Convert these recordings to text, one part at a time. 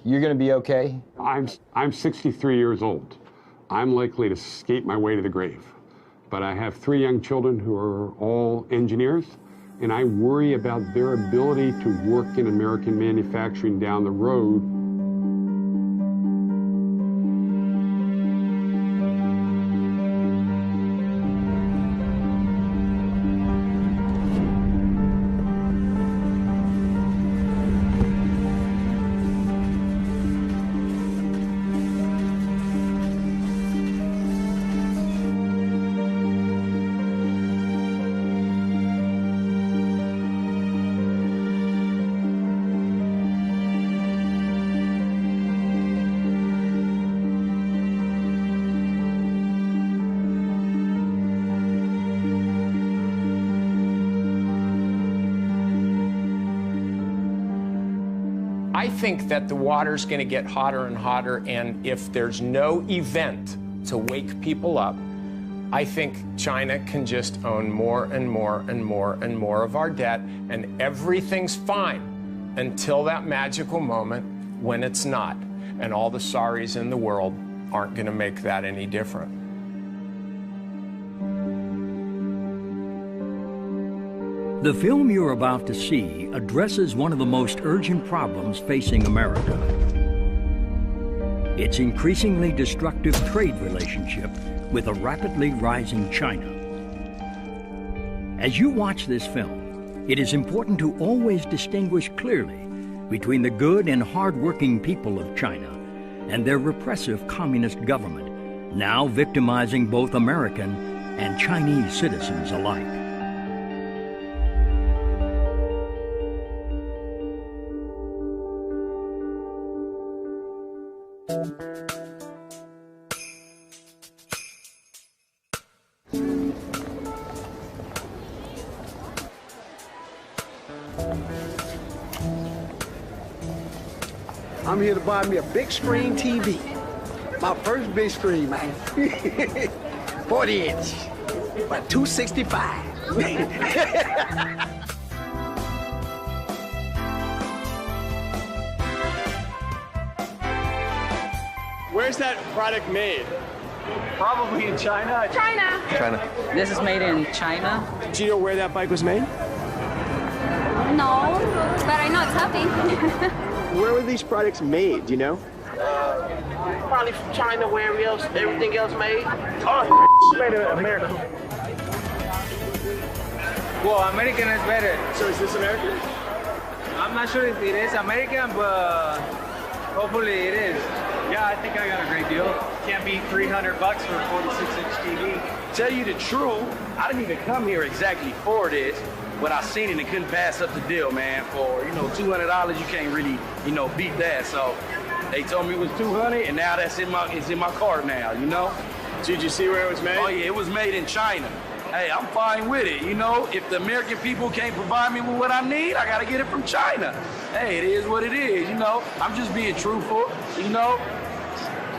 you're going to be okay? I'm 63 years old. I'm likely to skate my way to the grave. But I have 3 young children who are all engineers, and I worry about their ability to work in American manufacturing down the road. I think that the water's going to get hotter and hotter, and if there's no event to wake people up, I think China can just own more and more and more and more of our debt, and everything's fine until that magical moment when it's not, and all the sorries in the world aren't going to make that any different. The film you're about to see addresses one of the most urgent problems facing America. Its increasingly destructive trade relationship with a rapidly rising China. As you watch this film, it is important to always distinguish clearly between the good and hard-working people of China and their repressive communist government, now victimizing both American and Chinese citizens alike. I'm here to buy me a big screen TV. My first big screen, man. 40 inch, about 265. Where's that product made? Probably in China. China. This is made in China. Do you know where that bike was made? No, but I know it's healthy. Where were these products made, do you know? Probably from China, where else, everything else made. Oh, made in America. Well, American is better. So is this American? I'm not sure if it is American, but hopefully it is. Yeah, I think I got a great deal. Can't beat $300 for a 46-inch TV. Tell you the truth, I didn't even come here exactly for this, but I seen it and couldn't pass up the deal, man. For, $200, you can't really, beat that. So they told me it was $200, and now it's in my cart now, Did you see where it was made? Oh yeah, it was made in China. Hey, I'm fine with it, If the American people can't provide me with what I need, I gotta get it from China. Hey, it is what it is, I'm just being truthful,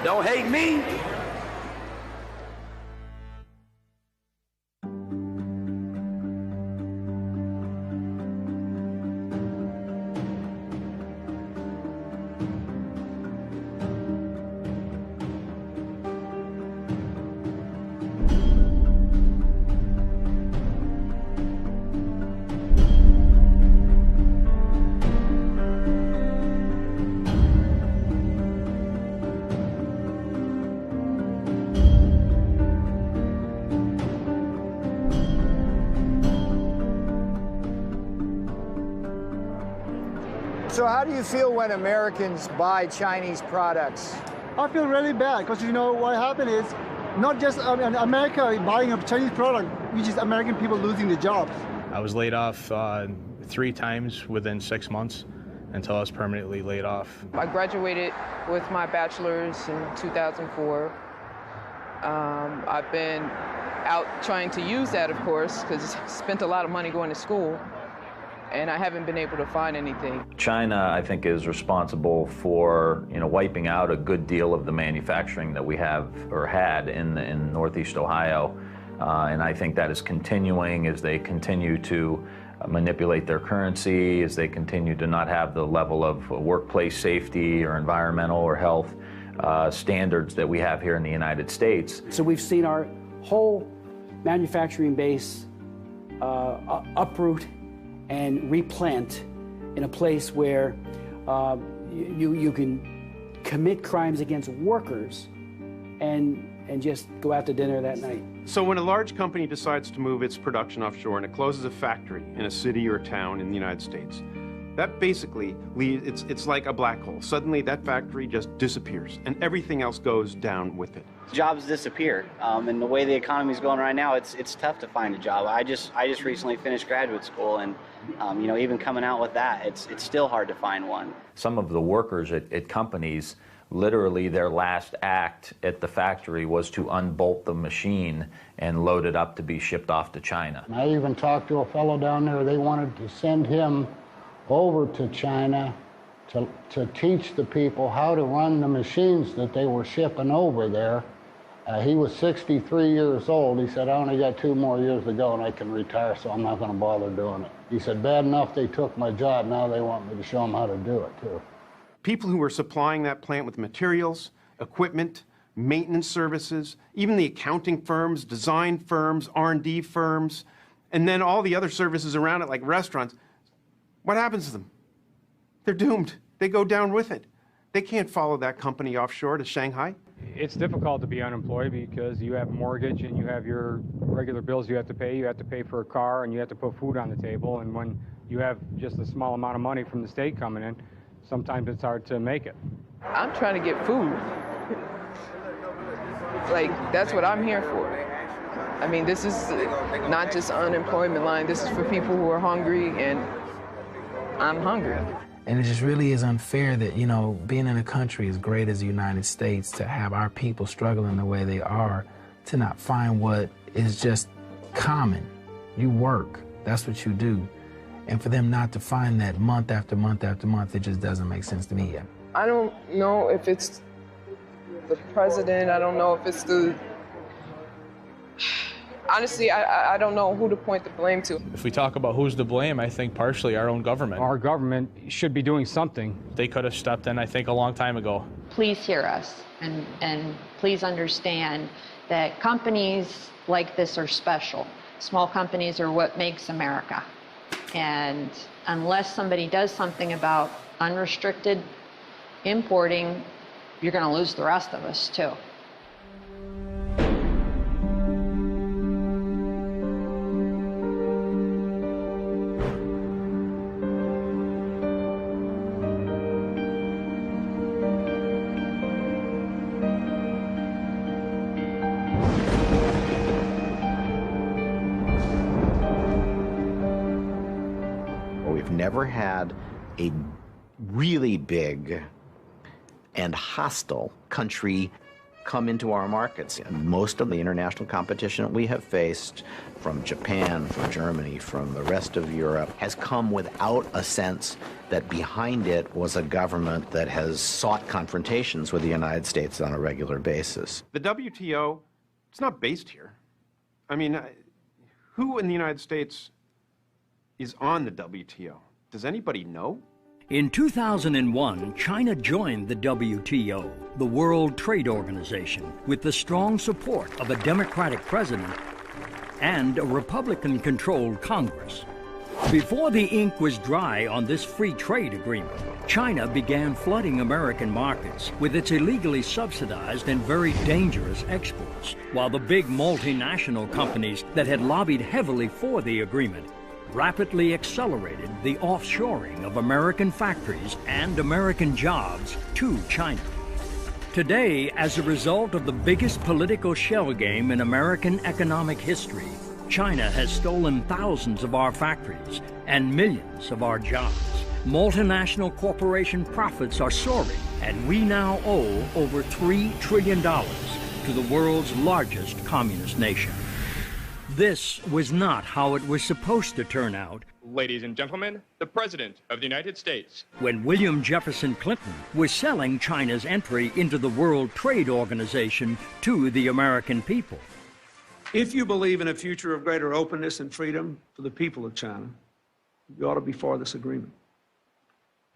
Don't hate me. So how do you feel when Americans buy Chinese products? I feel really bad because what happened is not just America buying a Chinese product, which is American people losing their jobs. I was laid off 3 times within 6 months until I was permanently laid off. I graduated with my bachelor's in 2004. I've been out trying to use that, of course, because I spent a lot of money going to school, and I haven't been able to find anything. China, I think, is responsible for, wiping out a good deal of the manufacturing that we have or had in Northeast Ohio. And I think that is continuing as they continue to manipulate their currency, as they continue to not have the level of workplace safety or environmental or health standards that we have here in the United States. So we've seen our whole manufacturing base uproot and replant in a place where you can commit crimes against workers and just go out to dinner that night. So when a large company decides to move its production offshore and it closes a factory in a city or a town in the United States, that basically it's like a black hole. Suddenly that factory just disappears and everything else goes down with it. Jobs disappear, and the way the economy is going right now, it's tough to find a job. I just recently finished graduate school, and you know, even coming out with that, it's still hard to find one. Some of the workers at companies, literally their last act at the factory was to unbolt the machine and load it up to be shipped off to China. I even talked to a fellow down there. They wanted to send him over to China to teach the people how to run the machines that they were shipping over there. He was 63 years old. He said, I only got 2 more years to go and I can retire, so I'm not going to bother doing it. He said, bad enough they took my job, now they want me to show them how to do it too. People who were supplying that plant with materials, equipment, maintenance services, even the accounting firms, design firms, R&D firms, and then all the other services around it like restaurants, what happens to them? They're doomed. They go down with it. They can't follow that company offshore to Shanghai. It's difficult to be unemployed because you have a mortgage and you have your regular bills you have to pay. You have to pay for a car and you have to put food on the table. And when you have just a small amount of money from the state coming in, sometimes it's hard to make it. I'm trying to get food. Like, that's what I'm here for. I mean, this is not just unemployment line. This is for people who are hungry, and I'm hungry. And it just really is unfair that, you know, being in a country as great as the United States, to have our people struggling the way they are, to not find what is just common. You work, that's what you do. And for them not to find that month after month after month, it just doesn't make sense to me yet. I don't know if it's the president, I don't know if it's the... Honestly, I don't know who to point the blame to. If we talk about who's to blame, I think partially our own government. Our government should be doing something. They could have stepped in, I think, a long time ago. Please hear us and please understand that companies like this are special. Small companies are what makes America. And unless somebody does something about unrestricted importing, you're going to lose the rest of us, too. Never had a really big and hostile country come into our markets. And most of the international competition that we have faced from Japan, from Germany, from the rest of Europe has come without a sense that behind it was a government that has sought confrontations with the United States on a regular basis. The WTO, it's not based here. I mean, who in the United States is on the WTO? Does anybody know? In 2001, China joined the WTO, the World Trade Organization, with the strong support of a Democratic president and a Republican-controlled Congress. Before the ink was dry on this free trade agreement, China began flooding American markets with its illegally subsidized and very dangerous exports, while the big multinational companies that had lobbied heavily for the agreement rapidly accelerated the offshoring of American factories and American jobs to China. Today, as a result of the biggest political shell game in American economic history, China has stolen thousands of our factories and millions of our jobs. Multinational corporation profits are soaring, and we now owe over $3 trillion to the world's largest communist nation. This was not how it was supposed to turn out. Ladies and gentlemen, the President of the United States. When William Jefferson Clinton was selling China's entry into the World Trade Organization to the American people. If you believe in a future of greater openness and freedom for the people of China, you ought to be for this agreement.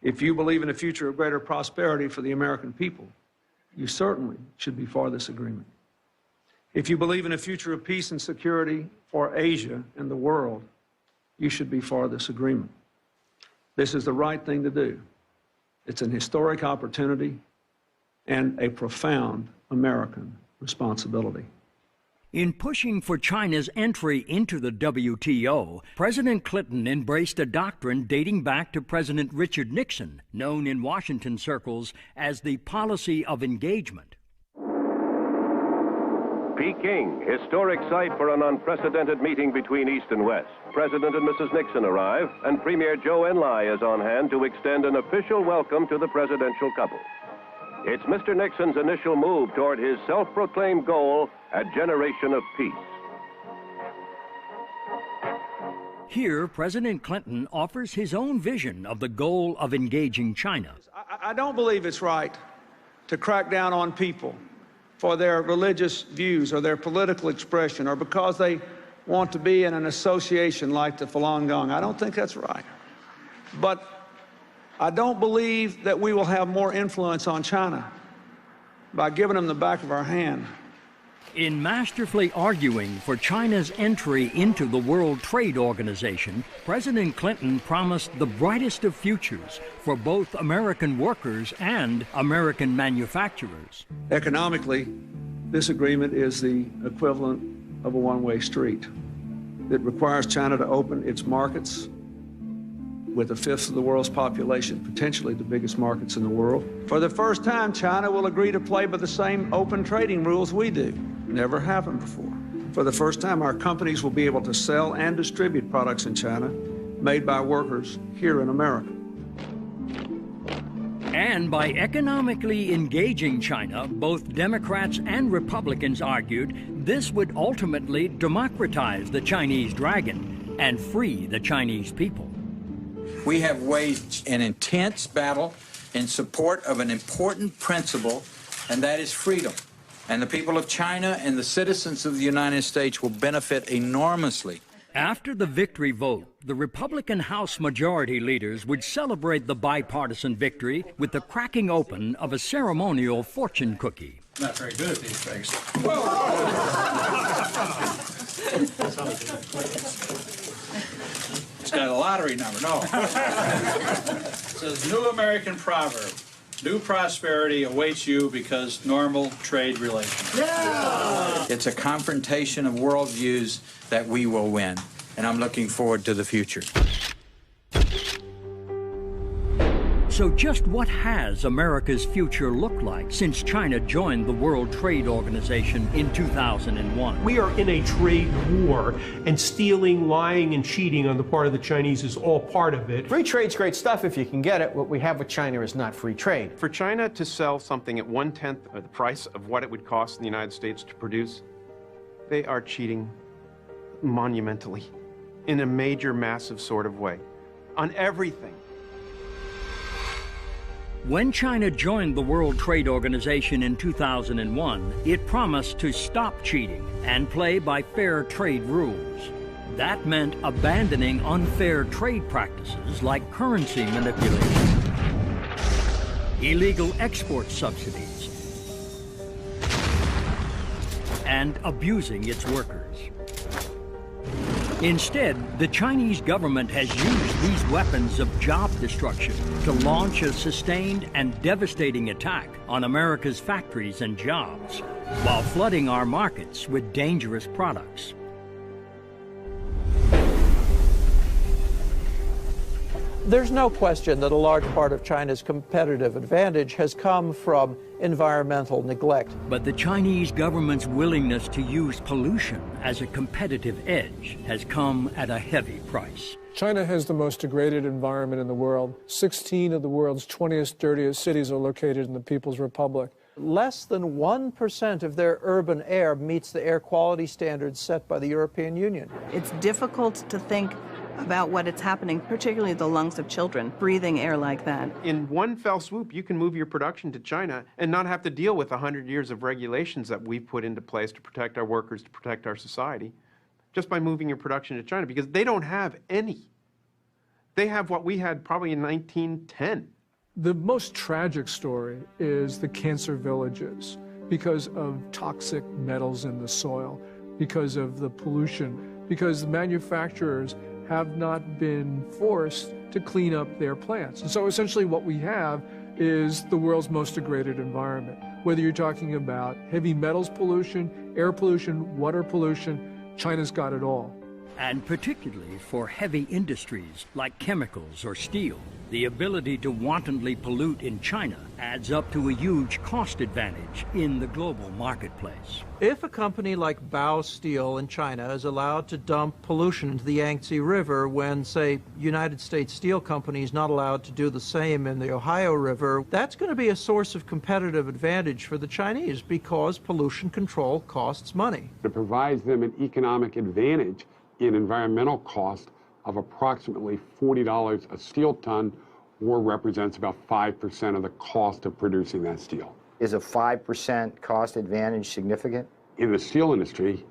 If you believe in a future of greater prosperity for the American people, you certainly should be for this agreement. If you believe in a future of peace and security for Asia and the world, you should be for this agreement. This is the right thing to do. It's an historic opportunity and a profound American responsibility. In pushing for China's entry into the WTO, President Clinton embraced a doctrine dating back to President Richard Nixon, known in Washington circles as the policy of engagement. Peking, historic site for an unprecedented meeting between East and West. President and Mrs. Nixon arrive, and Premier Zhou Enlai is on hand to extend an official welcome to the presidential couple. It's Mr. Nixon's initial move toward his self-proclaimed goal, a generation of peace. Here, President Clinton offers his own vision of the goal of engaging China. I don't believe it's right to crack down on people for their religious views or their political expression or because they want to be in an association like the Falun Gong. I don't think that's right. But I don't believe that we will have more influence on China by giving them the back of our hand. In masterfully arguing for China's entry into the World Trade Organization, President Clinton promised the brightest of futures for both American workers and American manufacturers. Economically, this agreement is the equivalent of a one-way street. It requires China to open its markets with a fifth of the world's population, potentially the biggest markets in the world. For the first time, China will agree to play by the same open trading rules we do. Never happened before. For the first time, our companies will be able to sell and distribute products in China made by workers here in America. And by economically engaging China, both Democrats and Republicans argued this would ultimately democratize the Chinese dragon and free the Chinese people. We have waged an intense battle in support of an important principle, and that is freedom. And the people of China and the citizens of the United States will benefit enormously. After the victory vote, the Republican House Majority leaders would celebrate the bipartisan victory with the cracking open of a ceremonial fortune cookie. Not very good at these things. It's got a lottery number, no. It says, new American proverb, new prosperity awaits you because normal trade relations. Yeah! It's a confrontation of worldviews that we will win, and I'm looking forward to the future. So just what has America's future looked like since China joined the World Trade Organization in 2001? We are in a trade war, and stealing, lying, and cheating on the part of the Chinese is all part of it. Free trade's great stuff if you can get it. What we have with China is not free trade. For China to sell something at 1/10 of the price of what it would cost in the United States to produce, they are cheating monumentally in a major, massive sort of way on everything. When China joined the World Trade Organization in 2001, it promised to stop cheating and play by fair trade rules. That meant abandoning unfair trade practices like currency manipulation, illegal export subsidies, and abusing its workers. Instead, the Chinese government has used these weapons of job destruction to launch a sustained and devastating attack on America's factories and jobs, while flooding our markets with dangerous products. There's no question that a large part of China's competitive advantage has come from environmental neglect. But the Chinese government's willingness to use pollution as a competitive edge has come at a heavy price. China has the most degraded environment in the world. 16 of the world's 20th, dirtiest cities are located in the People's Republic. Less than 1% of their urban air meets the air quality standards set by the European Union. It's difficult to think about what is happening, particularly the lungs of children, breathing air like that. In one fell swoop, you can move your production to China and not have to deal with 100 years of regulations that we've put into place to protect our workers, to protect our society, just by moving your production to China, because they don't have any. They have what we had probably in 1910. The most tragic story is the cancer villages because of toxic metals in the soil, because of the pollution, because the manufacturers have not been forced to clean up their plants. And so essentially what we have is the world's most degraded environment. Whether you're talking about heavy metals pollution, air pollution, water pollution, China's got it all. And particularly for heavy industries like chemicals or steel, the ability to wantonly pollute in China adds up to a huge cost advantage in the global marketplace. If a company like Bao Steel in China is allowed to dump pollution into the Yangtze River when, say, United States Steel Company is not allowed to do the same in the Ohio River, that's going to be a source of competitive advantage for the Chinese because pollution control costs money. It provides them an economic advantage in environmental cost of approximately $40 a steel ton, or represents about 5% of the cost of producing that steel. Is a 5% cost advantage significant? In the steel industry,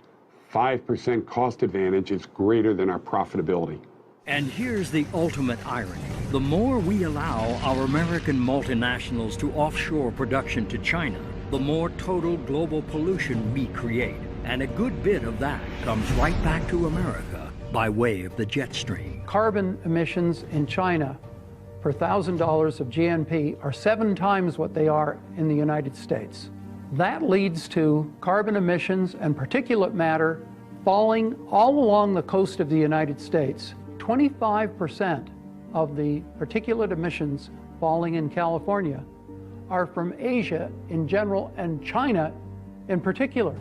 5% cost advantage is greater than our profitability. And here's the ultimate irony. The more we allow our American multinationals to offshore production to China, the more total global pollution we create. And a good bit of that comes right back to America by way of the jet stream. Carbon emissions in China per $1,000 of GNP are 7 times what they are in the United States. That leads to carbon emissions and particulate matter falling all along the coast of the United States. 25% of the particulate emissions falling in California are from Asia in general and China in particular.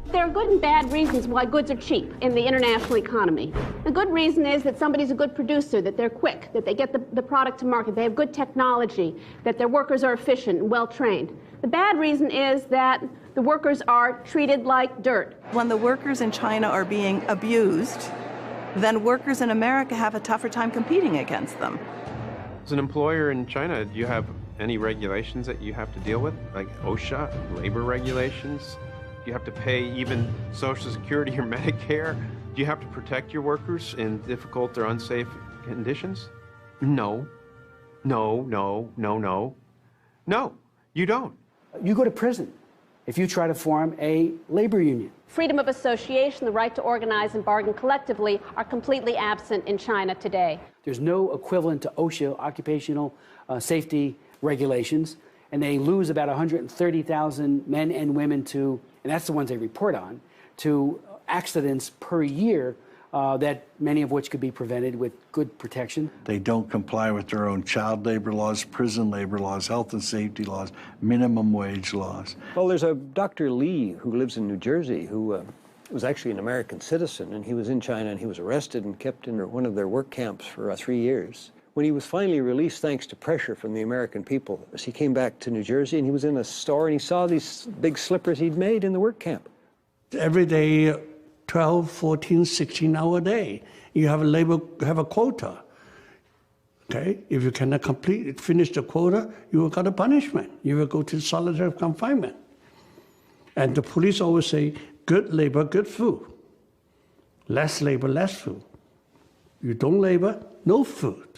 There are good and bad reasons why goods are cheap in the international economy. The good reason is that somebody's a good producer, that they're quick, that they get the product to market, they have good technology, that their workers are efficient and well-trained. The bad reason is that the workers are treated like dirt. When the workers in China are being abused, then workers in America have a tougher time competing against them. As an employer in China, do you have any regulations that you have to deal with, like OSHA, labor regulations? Do you have to pay even Social Security or Medicare? Do you have to protect your workers in difficult or unsafe conditions? No. No, no, no, no. No, you don't. You go to prison if you try to form a labor union. Freedom of association, the right to organize and bargain collectively are completely absent in China today. There's no equivalent to OSHA, occupational safety regulations, and they lose about 130,000 men and women to, and that's the ones they report on, to accidents per year that many of which could be prevented with good protection. They don't comply with their own child labor laws, prison labor laws, health and safety laws, minimum wage laws. Well, there's a Dr. Lee who lives in New Jersey who was actually an American citizen, and he was in China and he was arrested and kept in one of their work camps for 3 years. When he was finally released, thanks to pressure from the American people, he came back to New Jersey and he was in a store and he saw these big slippers he'd made in the work camp. Every day, 12, 14, 16-hour day, you have a quota. Okay? If you cannot finish the quota, you will get a punishment. You will go to solitary confinement. And the police always say, good labor, good food. Less labor, less food. You don't labor, no food.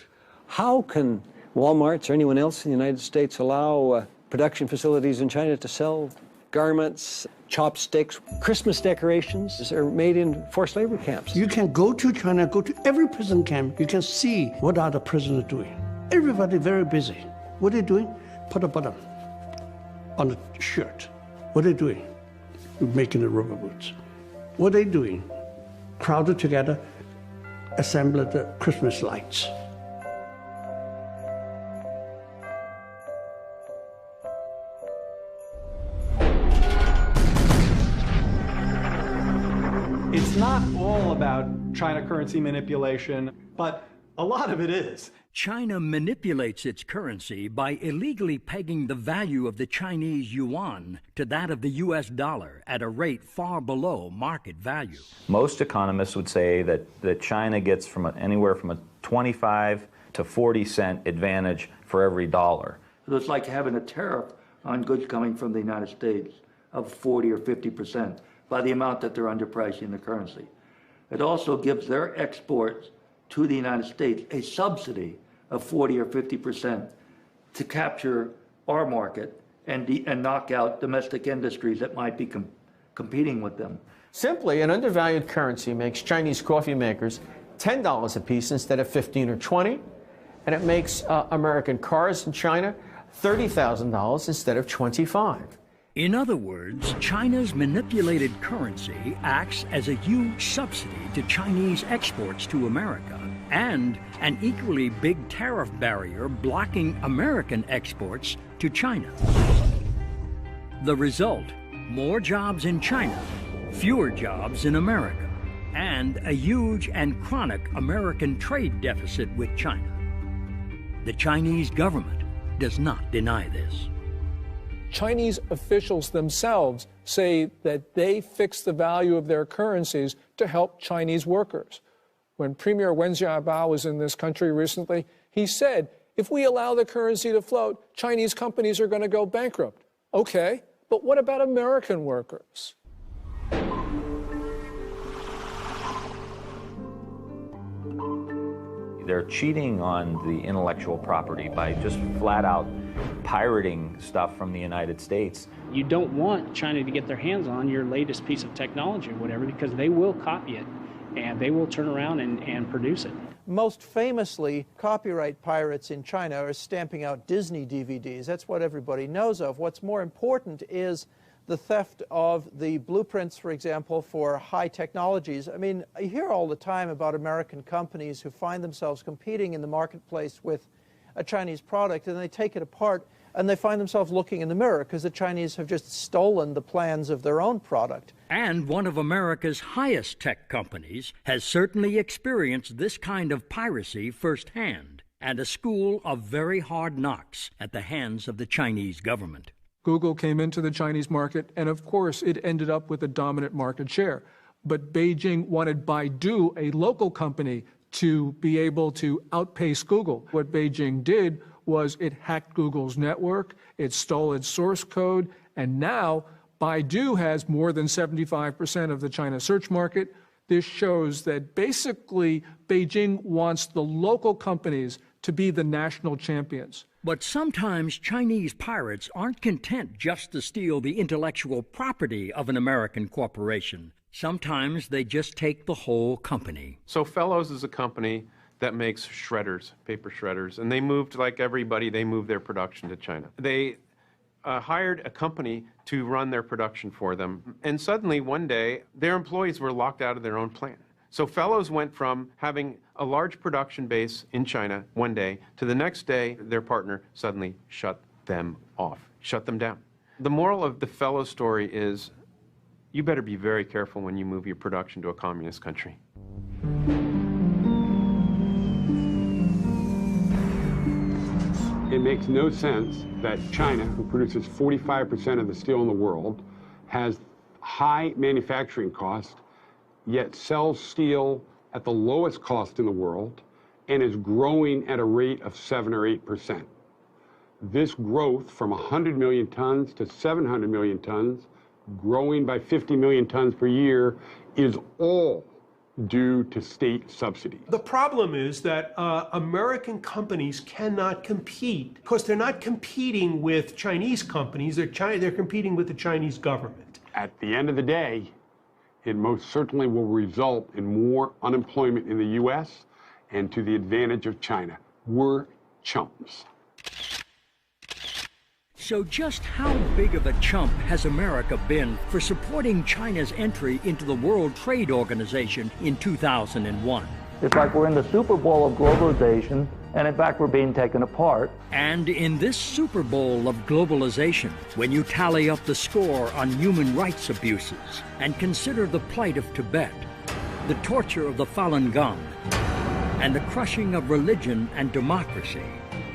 How can Walmarts or anyone else in the United States allow production facilities in China to sell garments, chopsticks, Christmas decorations that are made in forced labor camps? You can go to China, go to every prison camp. You can see what are the prisoners doing. Everybody very busy. What are they doing? Put a button on the shirt. What are they doing? Making the rubber boots. What are they doing? Crowded together, assemble the Christmas lights. It's not all about China currency manipulation, but a lot of it is. China manipulates its currency by illegally pegging the value of the Chinese yuan to that of the U.S. dollar at a rate far below market value. Most economists would say that China gets anywhere from a 25 to 40 cent advantage for every dollar. So it's like having a tariff on goods coming from the United States of 40 or 50% by the amount that they're underpricing the currency. it also gives their exports to the United States a subsidy of 40 or 50% to capture our market and knock out domestic industries that might be competing with them. Simply, an undervalued currency makes Chinese coffee makers $10 a piece instead of 15 or 20, and it makes American cars in China $30,000 instead of 25. In other words, China's manipulated currency acts as a huge subsidy to Chinese exports to America and an equally big tariff barrier blocking American exports to China. The result, more jobs in China, fewer jobs in America, and a huge and chronic American trade deficit with China. The Chinese government does not deny this. Chinese officials themselves say that they fix the value of their currencies to help Chinese workers. When Premier Wen Jiabao was in this country recently, he said, if we allow the currency to float, Chinese companies are going to go bankrupt. Okay, but what about American workers? They're cheating on the intellectual property by just flat out pirating stuff from the United States. You don't want China to get their hands on your latest piece of technology or whatever, because they will copy it and they will turn around and produce it. Most famously, copyright pirates in China are stamping out Disney DVDs. That's what everybody knows of. What's more important is the theft of the blueprints, for example, for high technologies. I mean, I hear all the time about American companies who find themselves competing in the marketplace with a Chinese product, and they take it apart, and they find themselves looking in the mirror because the Chinese have just stolen the plans of their own product. And one of America's highest tech companies has certainly experienced this kind of piracy firsthand, and a school of very hard knocks at the hands of the Chinese government. Google came into the Chinese market, and of course, it ended up with a dominant market share. But Beijing wanted Baidu, a local company, to be able to outpace Google. What Beijing did was it hacked Google's network, it stole its source code, and now Baidu has more than 75% of the China search market. This shows that basically Beijing wants the local companies to be the national champions. But sometimes Chinese pirates aren't content just to steal the intellectual property of an American corporation. Sometimes they just take the whole company. So Fellows is a company that makes shredders, paper shredders, and they moved, like everybody, they moved their production to China. They hired a company to run their production for them, and suddenly one day their employees were locked out of their own plant. So Fellows went from having a large production base in China one day to the next day their partner suddenly shut them off, shut them down. The moral of the Fellows story is you better be very careful when you move your production to a communist country. It makes no sense that China, who produces 45% of the steel in the world, has high manufacturing costs, yet sells steel at the lowest cost in the world and is growing at a rate of 7 or 8%. This growth from 100 million tons to 700 million tons, growing by 50 million tons per year, is all due to state subsidies. The problem is that American companies cannot compete because they're not competing with Chinese companies, they're competing with the Chinese government. At the end of the day, it most certainly will result in more unemployment in the U.S. and to the advantage of China. We're chumps. So just how big of a chump has America been for supporting China's entry into the World Trade Organization in 2001? It's like we're in the Super Bowl of globalization, and in fact, we're being taken apart. And in this Super Bowl of globalization, when you tally up the score on human rights abuses and consider the plight of Tibet, the torture of the Falun Gong, and the crushing of religion and democracy,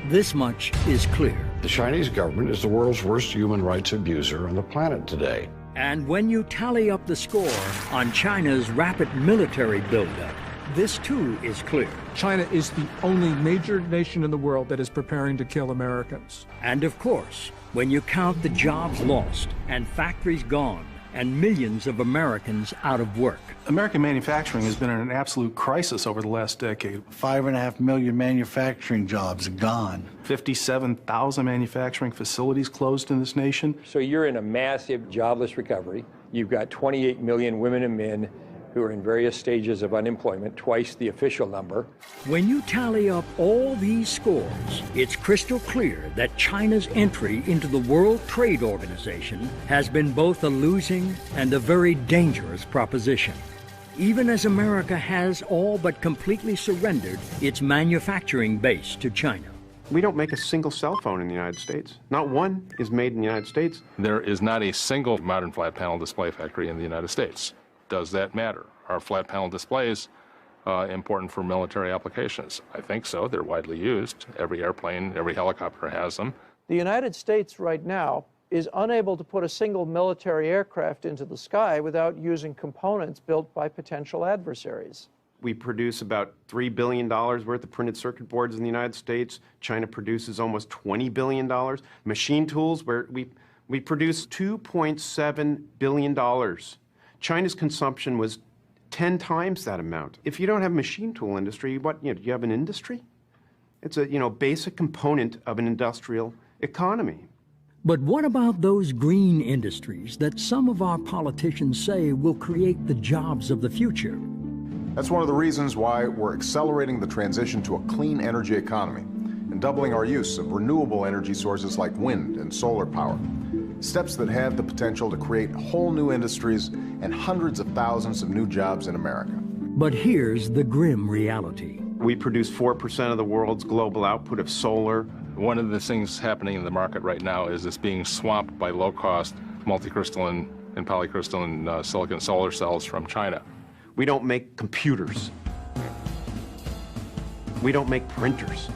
this much is clear. The Chinese government is the world's worst human rights abuser on the planet today. And when you tally up the score on China's rapid military buildup, this too is clear. China is the only major nation in the world that is preparing to kill Americans. And of course, when you count the jobs lost and factories gone and millions of Americans out of work. American manufacturing has been in an absolute crisis over the last decade. 5.5 million manufacturing jobs gone. 57,000 manufacturing facilities closed in this nation. So you're in a massive jobless recovery. You've got 28 million women and men who are in various stages of unemployment, twice the official number. When you tally up all these scores, it's crystal clear that China's entry into the World Trade Organization has been both a losing and a very dangerous proposition, even as America has all but completely surrendered its manufacturing base to China. We don't make a single cell phone in the United States. Not one is made in the United States. There is not a single modern flat panel display factory in the United States. Does that matter? Are flat panel displays important for military applications? I think so. They're widely used. Every airplane, every helicopter has them. The United States right now is unable to put a single military aircraft into the sky without using components built by potential adversaries. We produce about $3 billion worth of printed circuit boards in the United States. China produces almost $20 billion. Machine tools, where we produce $2.7 billion. China's consumption was 10 times that amount. If you don't have a machine tool industry, what, do you have an industry? It's a, basic component of an industrial economy. But what about those green industries that some of our politicians say will create the jobs of the future? That's one of the reasons why we're accelerating the transition to a clean energy economy and doubling our use of renewable energy sources like wind and solar power. Steps that have the potential to create whole new industries and hundreds of thousands of new jobs in America. But here's the grim reality. We produce 4% of the world's global output of solar. One of the things happening in the market right now is it's being swamped by low-cost multicrystalline and polycrystalline silicon solar cells from China. We don't make computers. We don't make printers.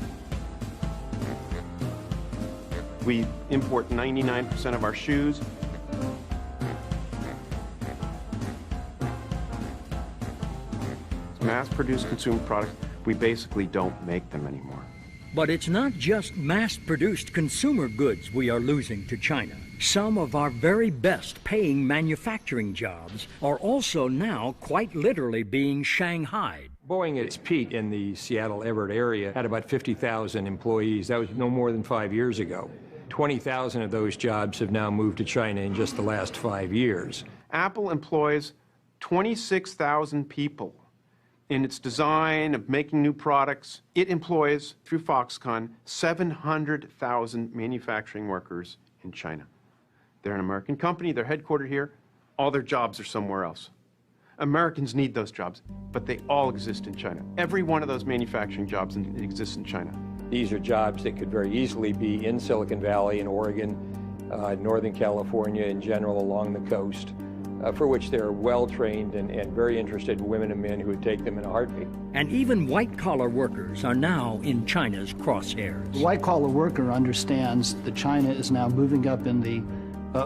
We import 99% of our shoes. Mass-produced consumer products, we basically don't make them anymore. But it's not just mass-produced consumer goods we are losing to China. Some of our very best paying manufacturing jobs are also now quite literally being shanghaied. Boeing at its peak in the Seattle-Everett area had about 50,000 employees. That was no more than 5 years ago. 20,000 of those jobs have now moved to China in just the last 5 years. Apple employs 26,000 people in its design of making new products. It employs, through Foxconn, 700,000 manufacturing workers in China. They're an American company, they're headquartered here, all their jobs are somewhere else. Americans need those jobs, but they all exist in China. Every one of those manufacturing jobs exists in China. These are jobs that could very easily be in Silicon Valley, in Oregon, Northern California in general, along the coast, for which there are well-trained and very interested women and men who would take them in a heartbeat. And even white-collar workers are now in China's crosshairs. The white-collar worker understands that China is now moving up in the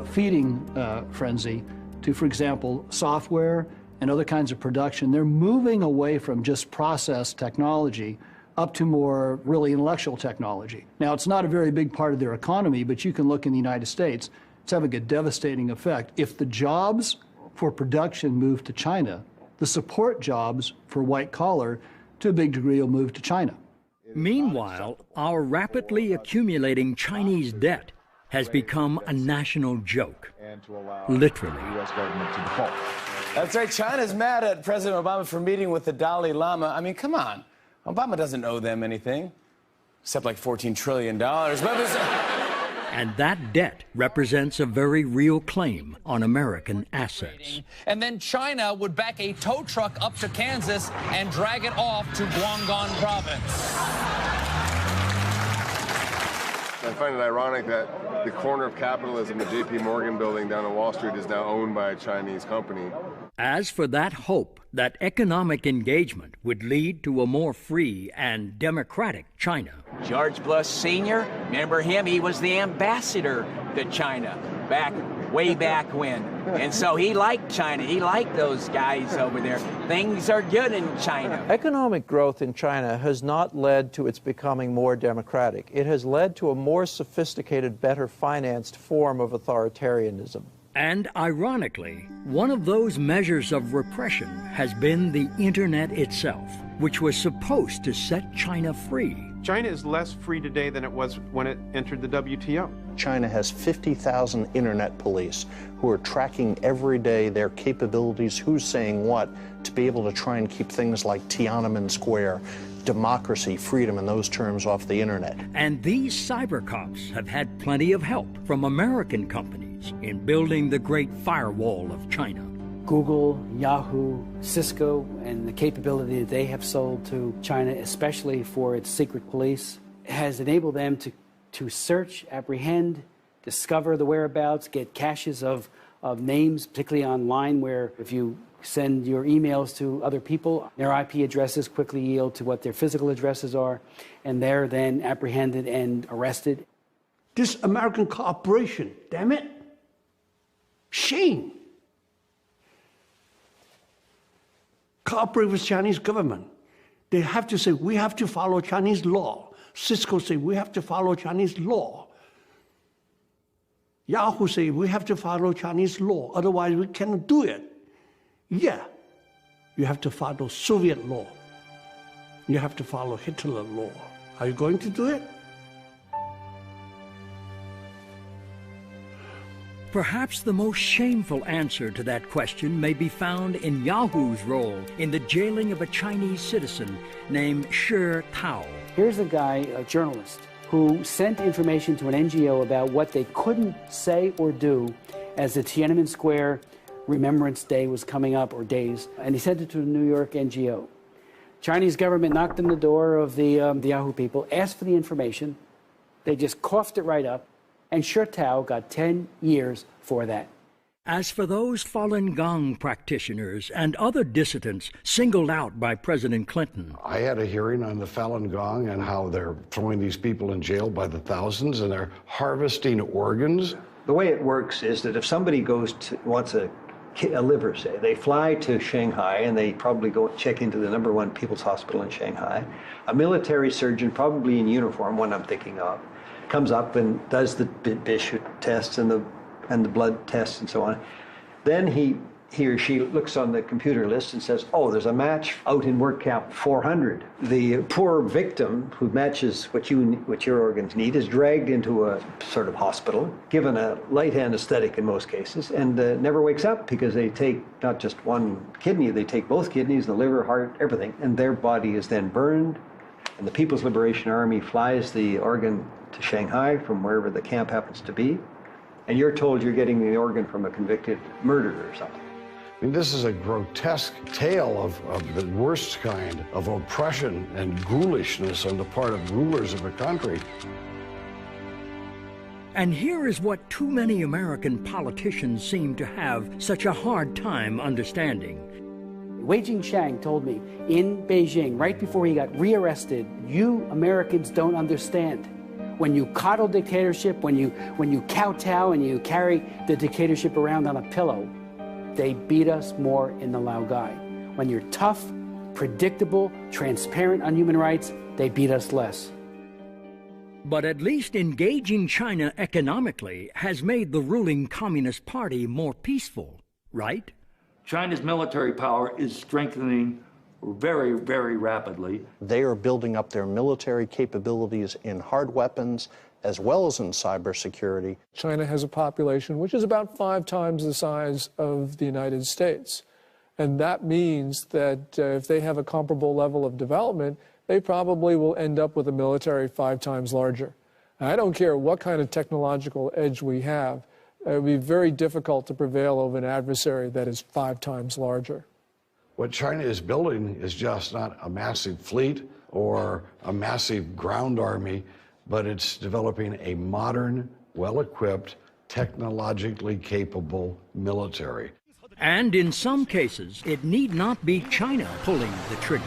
feeding frenzy to, for example, software and other kinds of production. They're moving away from just process technology up to more really intellectual technology. Now, it's not a very big part of their economy, but you can look in the United States, it's having a devastating effect. If the jobs for production move to China, the support jobs for white collar, to a big degree, will move to China. Meanwhile, our rapidly accumulating Chinese debt has become a national joke, literally. That's right, China's mad at President Obama for meeting with the Dalai Lama. I mean, come on. Obama doesn't owe them anything, except like $14 trillion. And that debt represents a very real claim on American assets. And then China would back a tow truck up to Kansas and drag it off to Guangdong province. I find it ironic that the corner of capitalism, the J.P. Morgan building down on Wall Street, is now owned by a Chinese company. As for that hope that economic engagement would lead to a more free and democratic China. George Bush Sr., remember him? He was the ambassador to China way back when. And so he liked China. He liked those guys over there. Things are good in China. Economic growth in China has not led to its becoming more democratic. It has led to a more sophisticated, better financed form of authoritarianism. And ironically, one of those measures of repression has been the internet itself, which was supposed to set China free. China is less free today than it was when it entered the WTO. China has 50,000 internet police who are tracking every day their capabilities, who's saying what, to be able to try and keep things like Tiananmen Square, democracy, freedom, and those terms off the internet. And these cyber cops have had plenty of help from American companies in building the great firewall of China. Google, Yahoo, Cisco, and the capability that they have sold to China, especially for its secret police, has enabled them to search, apprehend, discover the whereabouts, get caches of names, particularly online, where if you send your emails to other people, their IP addresses quickly yield to what their physical addresses are, and they're then apprehended and arrested. This American cooperation, damn it. Shame. Cooperate with Chinese government. They have to say, we have to follow Chinese law. Cisco say, we have to follow Chinese law. Yahoo say, we have to follow Chinese law, otherwise we cannot do it. Yeah, you have to follow Soviet law. You have to follow Hitler law. Are you going to do it? Perhaps the most shameful answer to that question may be found in Yahoo's role in the jailing of a Chinese citizen named Shi Tao. Here's a guy, a journalist, who sent information to an NGO about what they couldn't say or do as the Tiananmen Square Remembrance Day was coming up, or days, and he sent it to a New York NGO. Chinese government knocked on the door of the Yahoo people, asked for the information. They just coughed it right up, and Shi Tao got 10 years for that. As for those Falun Gong practitioners and other dissidents singled out by President Clinton, I had a hearing on the Falun Gong and how they're throwing these people in jail by the thousands and they're harvesting organs. The way it works is that if somebody wants a liver, say, they fly to Shanghai and they probably go check into the #1 People's Hospital in Shanghai. A military surgeon, probably in uniform, one I'm thinking of, comes up and does the Bishop tests and the blood tests and so on. Then he or she looks on the computer list and says, oh, there's a match out in work camp 400. The poor victim who matches what your organs need is dragged into a sort of hospital, given a light anesthetic in most cases, and never wakes up because they take not just one kidney, they take both kidneys, the liver, heart, everything, and their body is then burned, and the People's Liberation Army flies the organ to Shanghai from wherever the camp happens to be, and you're told you're getting the organ from a convicted murderer or something. I mean, this is a grotesque tale of the worst kind of oppression and ghoulishness on the part of rulers of a country. And here is what too many American politicians seem to have such a hard time understanding. Wei Jingsheng told me in Beijing, right before he got rearrested, you Americans don't understand. When you coddle dictatorship, when you kowtow and you carry the dictatorship around on a pillow, they beat us more in the Laogai. When you're tough, predictable, transparent on human rights, they beat us less. But at least engaging China economically has made the ruling Communist Party more peaceful, right? China's military power is strengthening very, very rapidly. They are building up their military capabilities in hard weapons as well as in cybersecurity. China has a population which is about 5 times the size of the United States. And that means that if they have a comparable level of development, they probably will end up with a military 5 times larger. And I don't care what kind of technological edge we have, it would be very difficult to prevail over an adversary that is 5 times larger. What China is building is just not a massive fleet or a massive ground army, but it's developing a modern, well-equipped, technologically capable military. And in some cases, it need not be China pulling the trigger.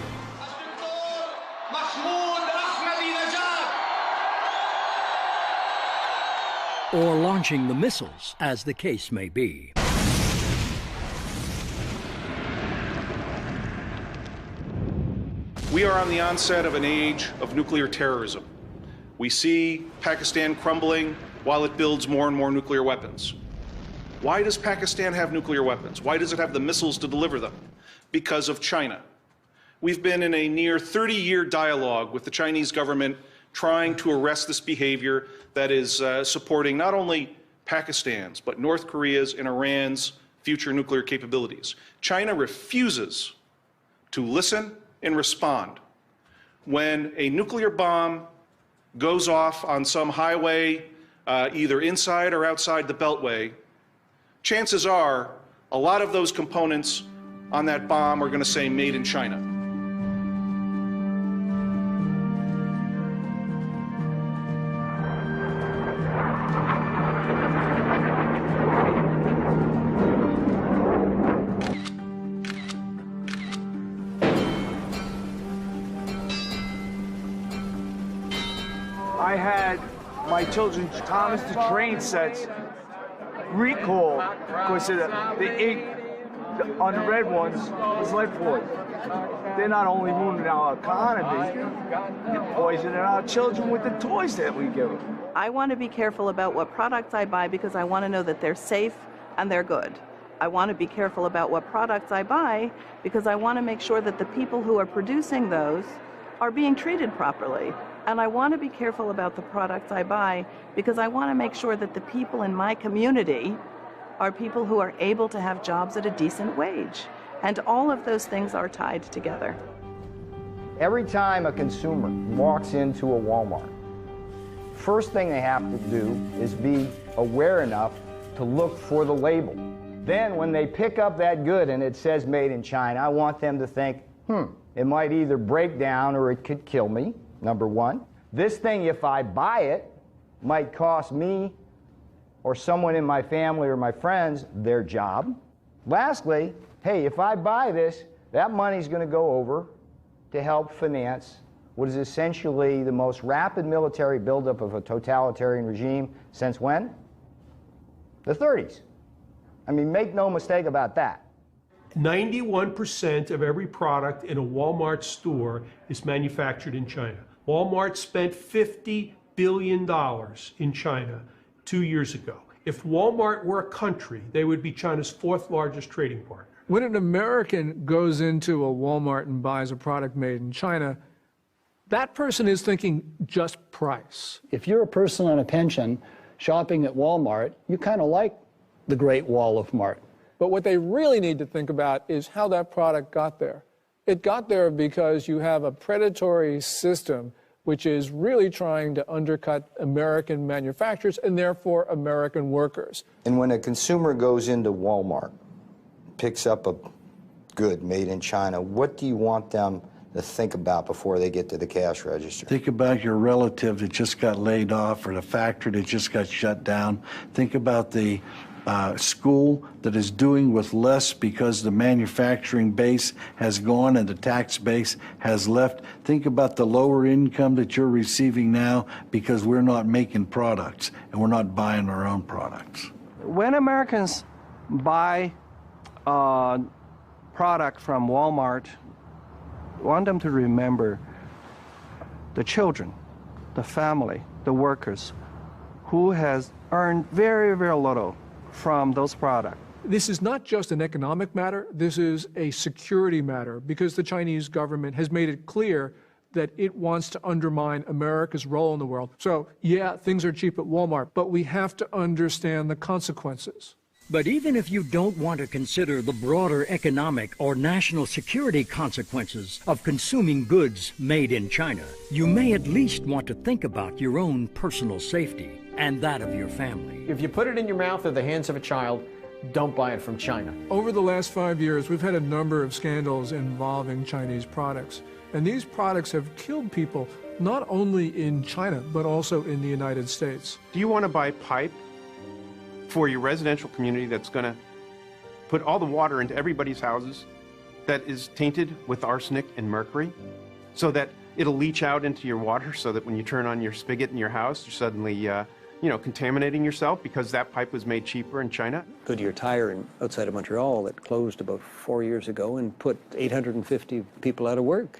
Or launching the missiles, as the case may be. We are on the onset of an age of nuclear terrorism. We see Pakistan crumbling while it builds more and more nuclear weapons. Why does Pakistan have nuclear weapons? Why does it have the missiles to deliver them? Because of China. We've been in a near 30-year dialogue with the Chinese government trying to arrest this behavior that is supporting not only Pakistan's, but North Korea's and Iran's future nuclear capabilities. China refuses to listen and respond. When a nuclear bomb goes off on some highway, either inside or outside the Beltway, chances are a lot of those components on that bomb are going to say made in China. I had my children's Thomas the Train sets recalled because the ink on the red ones was lead poison. They're not only ruining our economy, they're poisoning our children with the toys that we give them. I want to be careful about what products I buy because I want to know that they're safe and they're good. I want to be careful about what products I buy because I want to make sure that the people who are producing those are being treated properly. And I want to be careful about the products I buy because I want to make sure that the people in my community are people who are able to have jobs at a decent wage. And all of those things are tied together. Every time a consumer walks into a Walmart, first thing they have to do is be aware enough to look for the label. Then when they pick up that good and it says made in China, I want them to think, it might either break down or it could kill me. Number one, this thing, if I buy it, might cost me or someone in my family or my friends their job. Lastly, hey, if I buy this, that money's going to go over to help finance what is essentially the most rapid military buildup of a totalitarian regime since when? The 30s. I mean, make no mistake about that. 91% of every product in a Walmart store is manufactured in China. Walmart spent $50 billion in China 2 years ago. If Walmart were a country, they would be China's fourth largest trading partner. When an American goes into a Walmart and buys a product made in China, that person is thinking just price. If you're a person on a pension shopping at Walmart, you kind of like the Great Wall of Mart. But what they really need to think about is how that product got there. It got there because you have a predatory system which is really trying to undercut American manufacturers and therefore American workers. And when a consumer goes into Walmart, picks up a good made in China, what do you want them to think about before they get to the cash register? Think about your relative that just got laid off or the factory that just got shut down. Think about the school that is doing with less because the manufacturing base has gone and the tax base has left. Think about the lower income that you're receiving now because we're not making products and we're not buying our own products. When Americans buy a product from Walmart, I want them to remember the children, the family, the workers who has earned very, very little from those products. This is not just an economic matter, this is a security matter because the Chinese government has made it clear that it wants to undermine America's role in the world. So, yeah, things are cheap at Walmart, but we have to understand the consequences. But even if you don't want to consider the broader economic or national security consequences of consuming goods made in China, you may at least want to think about your own personal safety and that of your family. If you put it in your mouth or the hands of a child, don't buy it from China. Over the last 5 years, we've had a number of scandals involving Chinese products. And these products have killed people, not only in China, but also in the United States. Do you want to buy pipe for your residential community that's going to put all the water into everybody's houses that is tainted with arsenic and mercury so that it'll leach out into your water so that when you turn on your spigot in your house, you're suddenly contaminating yourself because that pipe was made cheaper in China? Goodyear Tire outside of Montreal that closed about 4 years ago and put 850 people out of work.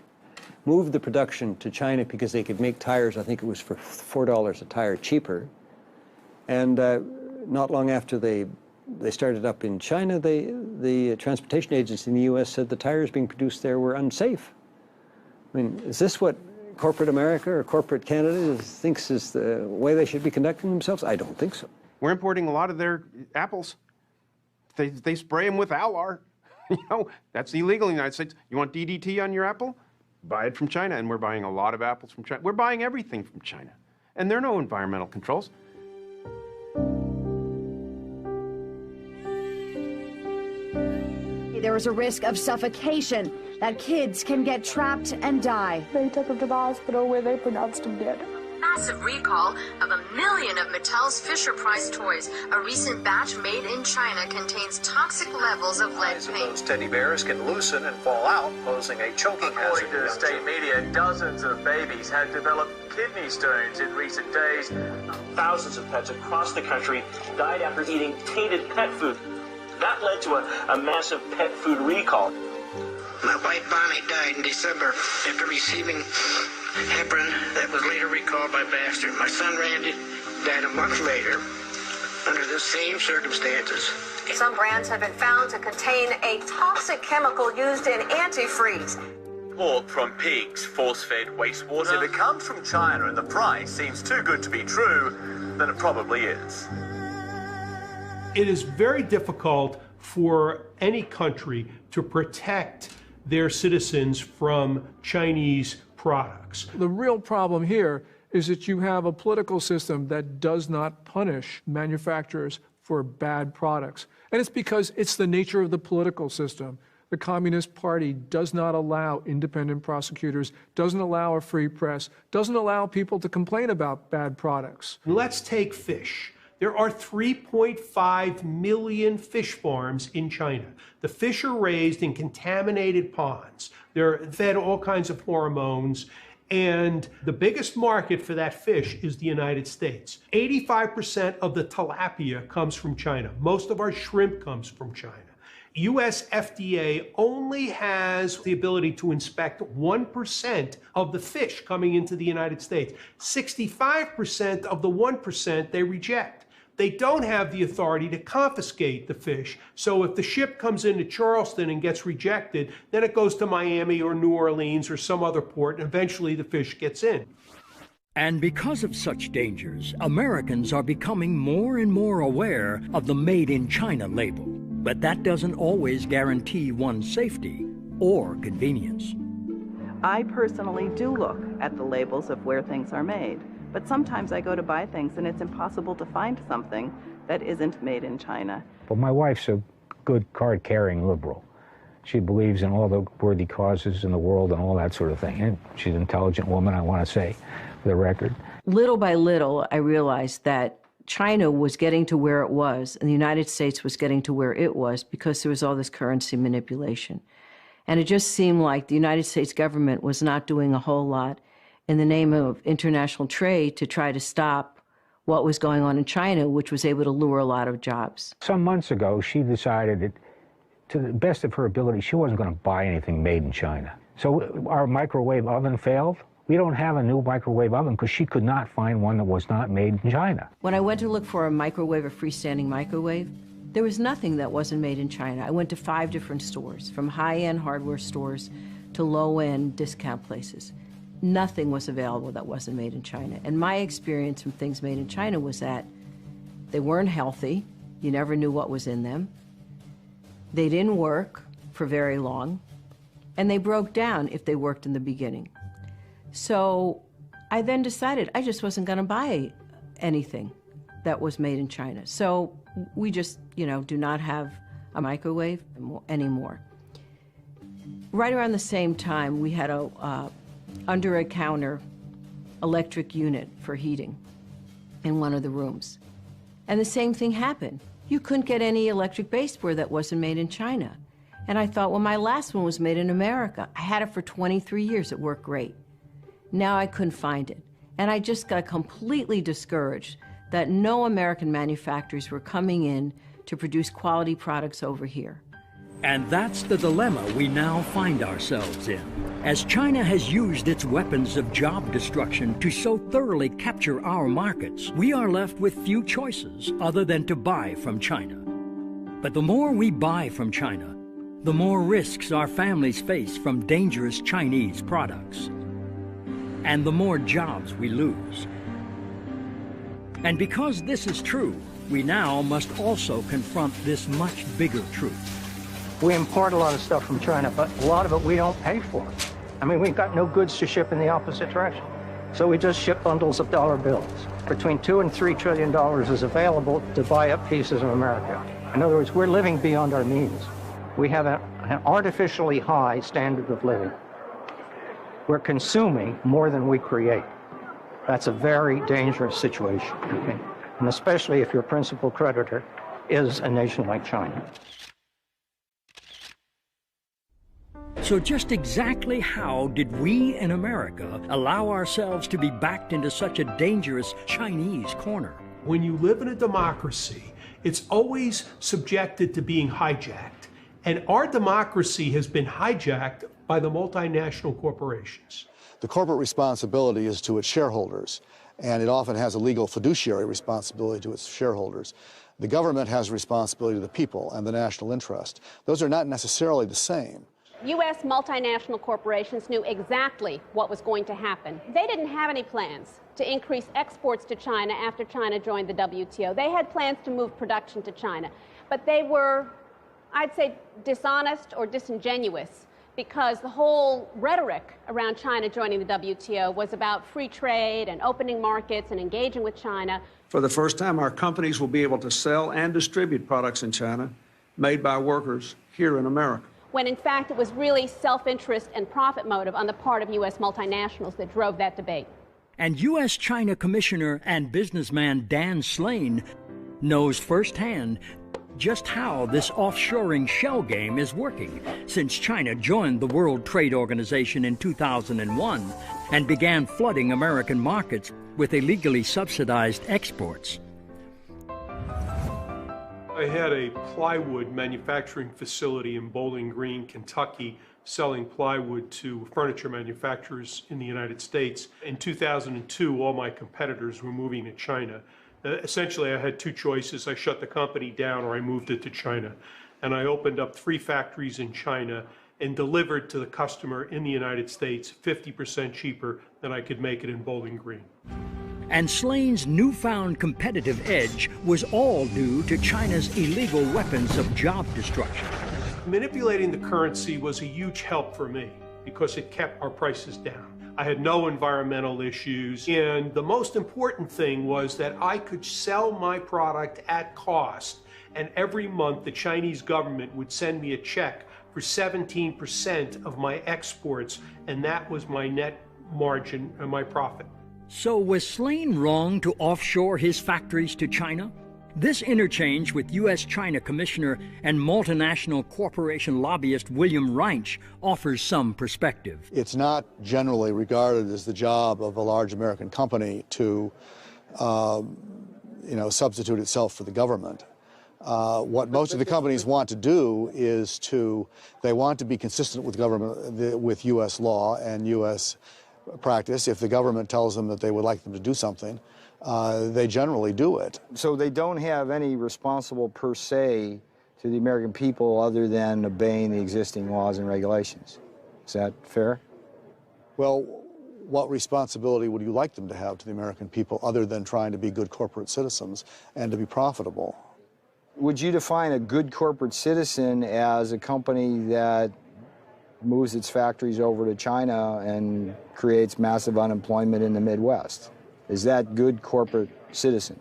Moved the production to China because they could make tires, I think it was for $4 a tire cheaper. And not long after they they started up in China, the transportation agency in the U.S. said the tires being produced there were unsafe. I mean, is this what corporate America or corporate Canada thinks is the way they should be conducting themselves? I don't think so. We're importing a lot of their apples. They spray them with Alar. You know, that's illegal in the United States. You want DDT on your apple? Buy it from China, and we're buying a lot of apples from China. We're buying everything from China, and there are no environmental controls. There is a risk of suffocation, that kids can get trapped and die. They took him to the hospital where they pronounced him dead. Massive recall of 1 million of Mattel's Fisher-Price toys. A recent batch made in China contains toxic levels of lead paint. Those teddy bears can loosen and fall out, posing a choking hazard. According to the state media, dozens of babies have developed kidney stones in recent days. Thousands of pets across the country died after eating tainted pet food. That led to a massive pet food recall. My wife Bonnie died in December after receiving heparin that was later recalled by Baxter. My son Randy died a month later under the same circumstances. Some brands have been found to contain a toxic chemical used in antifreeze. Pork from pigs, force-fed wastewater. If it comes from China and the price seems too good to be true, then it probably is. It is very difficult for any country to protect their citizens from Chinese products. The real problem here is that you have a political system that does not punish manufacturers for bad products. And it's because it's the nature of the political system. The Communist Party does not allow independent prosecutors, doesn't allow a free press, doesn't allow people to complain about bad products. Let's take fish. There are 3.5 million fish farms in China. The fish are raised in contaminated ponds. They're fed all kinds of hormones, and the biggest market for that fish is the United States. 85% of the tilapia comes from China. Most of our shrimp comes from China. US FDA only has the ability to inspect 1% of the fish coming into the United States. 65% of the 1% they reject. They don't have the authority to confiscate the fish. So if the ship comes into Charleston and gets rejected, then it goes to Miami or New Orleans or some other port, and eventually the fish gets in. And because of such dangers, Americans are becoming more and more aware of the Made in China label. But that doesn't always guarantee one's safety or convenience. I personally do look at the labels of where things are made. But sometimes I go to buy things and it's impossible to find something that isn't made in China. Well, my wife's a good card-carrying liberal. She believes in all the worthy causes in the world and all that sort of thing. And she's an intelligent woman, I want to say, for the record. Little by little, I realized that China was getting to where it was and the United States was getting to where it was because there was all this currency manipulation. And it just seemed like the United States government was not doing a whole lot in the name of international trade to try to stop what was going on in China, which was able to lure a lot of jobs. Some months ago, she decided that, to the best of her ability, she wasn't going to buy anything made in China. So our microwave oven failed. We don't have a new microwave oven because she could not find one that was not made in China. When I went to look for a microwave, a freestanding microwave, there was nothing that wasn't made in China. I went to 5 different stores, from high-end hardware stores to low-end discount places. Nothing was available that wasn't made in China. And my experience from things made in China was that they weren't healthy. You never knew what was in them. They didn't work for very long. And they broke down if they worked in the beginning. So I then decided I just wasn't going to buy anything that was made in China. So we just, do not have a microwave anymore. Right around the same time, we had a under-a-counter electric unit for heating in one of the rooms. And the same thing happened. You couldn't get any electric baseboard that wasn't made in China. And I thought, well, my last one was made in America. I had it for 23 years. It worked great. Now I couldn't find it. And I just got completely discouraged that no American manufacturers were coming in to produce quality products over here. And that's the dilemma we now find ourselves in. As China has used its weapons of job destruction to so thoroughly capture our markets, we are left with few choices other than to buy from China. But the more we buy from China, the more risks our families face from dangerous Chinese products, and the more jobs we lose. And because this is true, we now must also confront this much bigger truth. We import a lot of stuff from China, but a lot of it we don't pay for. I mean, we've got no goods to ship in the opposite direction. So we just ship bundles of dollar bills. Between $2 and $3 trillion is available to buy up pieces of America. In other words, we're living beyond our means. We have an artificially high standard of living. We're consuming more than we create. That's a very dangerous situation, okay? And especially if your principal creditor is a nation like China. So just exactly how did we in America allow ourselves to be backed into such a dangerous Chinese corner? When you live in a democracy, it's always subjected to being hijacked. And our democracy has been hijacked by the multinational corporations. The corporate responsibility is to its shareholders, and it often has a legal fiduciary responsibility to its shareholders. The government has a responsibility to the people and the national interest. Those are not necessarily the same. U.S. multinational corporations knew exactly what was going to happen. They didn't have any plans to increase exports to China after China joined the WTO. They had plans to move production to China, but they were, I'd say, dishonest or disingenuous, because the whole rhetoric around China joining the WTO was about free trade and opening markets and engaging with China. For the first time, our companies will be able to sell and distribute products in China made by workers here in America. When in fact it was really self-interest and profit motive on the part of U.S. multinationals that drove that debate. And U.S. China Commissioner and businessman Dan Slane knows firsthand just how this offshoring shell game is working since China joined the World Trade Organization in 2001 and began flooding American markets with illegally subsidized exports. I had a plywood manufacturing facility in Bowling Green, Kentucky, selling plywood to furniture manufacturers in the United States. In 2002, all my competitors were moving to China. Essentially, I had two choices. I shut the company down or I moved it to China. And I opened up 3 factories in China and delivered to the customer in the United States 50% cheaper than I could make it in Bowling Green. And Slane's newfound competitive edge was all due to China's illegal weapons of job destruction. Manipulating the currency was a huge help for me because it kept our prices down. I had no environmental issues, and the most important thing was that I could sell my product at cost, and every month the Chinese government would send me a check for 17% of my exports, and that was my net margin and my profit. So was Slane wrong to offshore his factories to China? This interchange with U.S. China Commissioner and multinational corporation lobbyist William Reinsch offers some perspective. It's not generally regarded as the job of a large American company to, substitute itself for the government. What most of the companies want to do is they want to be consistent with government, with U.S. law and U.S. practice. If the government tells them that they would like them to do something, they generally do it. So they don't have any responsible per se to the American people other than obeying the existing laws and regulations. Is that fair? Well, what responsibility would you like them to have to the American people other than trying to be good corporate citizens and to be profitable? Would you define a good corporate citizen as a company that moves its factories over to China and creates massive unemployment in the Midwest? Is that good corporate citizen?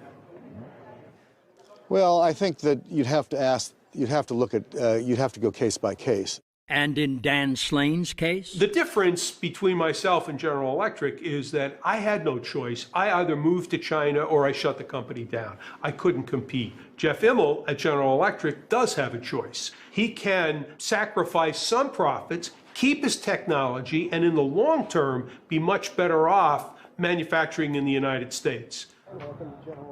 Well, I think that you'd have to go case by case. And in Dan Slane's case? The difference between myself and General Electric is that I had no choice. I either moved to China or I shut the company down. I couldn't compete. Jeff Immelt at General Electric does have a choice. He can sacrifice some profits, keep his technology, and in the long term be much better off manufacturing in the United States.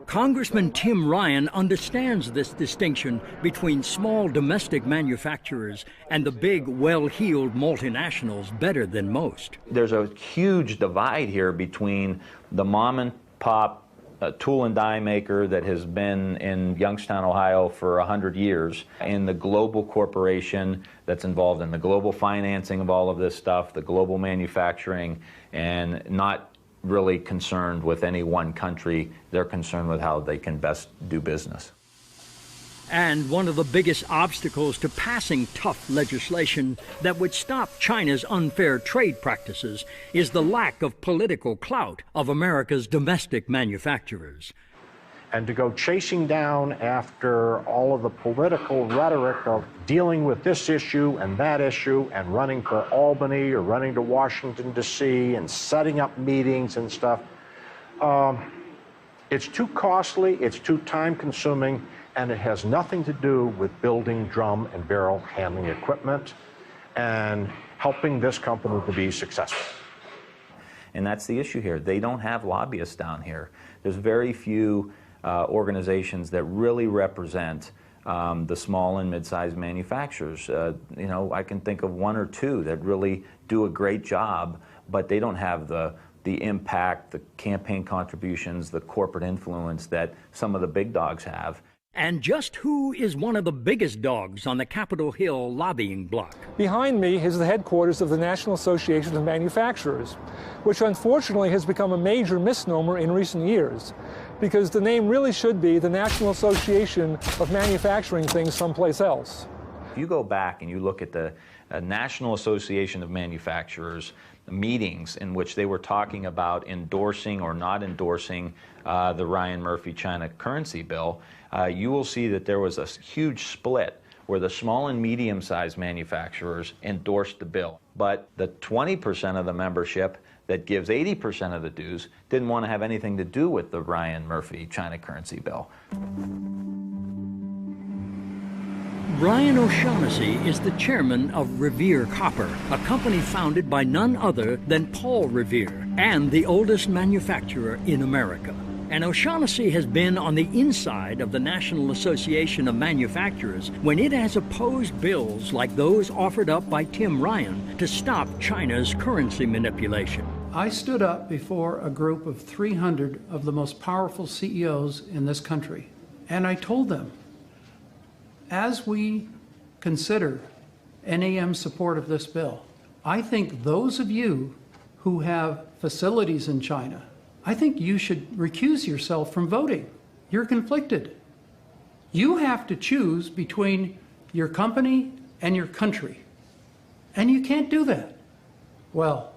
Congressman Tim Ryan understands this distinction between small domestic manufacturers and the big, well-heeled multinationals better than most. There's a huge divide here between the mom and pop a tool and die maker that has been in Youngstown, Ohio for 100 years, in the global corporation that's involved in the global financing of all of this stuff, the global manufacturing, and not really concerned with any one country. They're concerned with how they can best do business. And one of the biggest obstacles to passing tough legislation that would stop China's unfair trade practices is the lack of political clout of America's domestic manufacturers. And to go chasing down after all of the political rhetoric of dealing with this issue and that issue and running for Albany or running to Washington, D.C. and setting up meetings and stuff, it's too costly, it's too time-consuming, and it has nothing to do with building drum and barrel handling equipment and helping this company to be successful. And that's the issue here. They don't have lobbyists down here. There's very few organizations that really represent the small and mid-sized manufacturers. You know, I can think of one or two that really do a great job, but they don't have the impact, the campaign contributions, the corporate influence that some of the big dogs have. And just who is one of the biggest dogs on the Capitol Hill lobbying block? Behind me is the headquarters of the National Association of Manufacturers, which unfortunately has become a major misnomer in recent years, because the name really should be the National Association of Manufacturing Things Someplace Else. If you go back and you look at the National Association of Manufacturers meetings in which they were talking about endorsing or not endorsing the Ryan Murphy China currency bill, you will see that there was a huge split where the small and medium-sized manufacturers endorsed the bill. But the 20% of the membership that gives 80% of the dues didn't want to have anything to do with the Ryan Murphy China currency bill. Brian O'Shaughnessy is the chairman of Revere Copper, a company founded by none other than Paul Revere, and the oldest manufacturer in America. And O'Shaughnessy has been on the inside of the National Association of Manufacturers when it has opposed bills like those offered up by Tim Ryan to stop China's currency manipulation. I stood up before a group of 300 of the most powerful CEOs in this country, and I told them, as we consider NAM's support of this bill, I think those of you who have facilities in China, I think you should recuse yourself from voting. You're conflicted. You have to choose between your company and your country, and you can't do that. Well,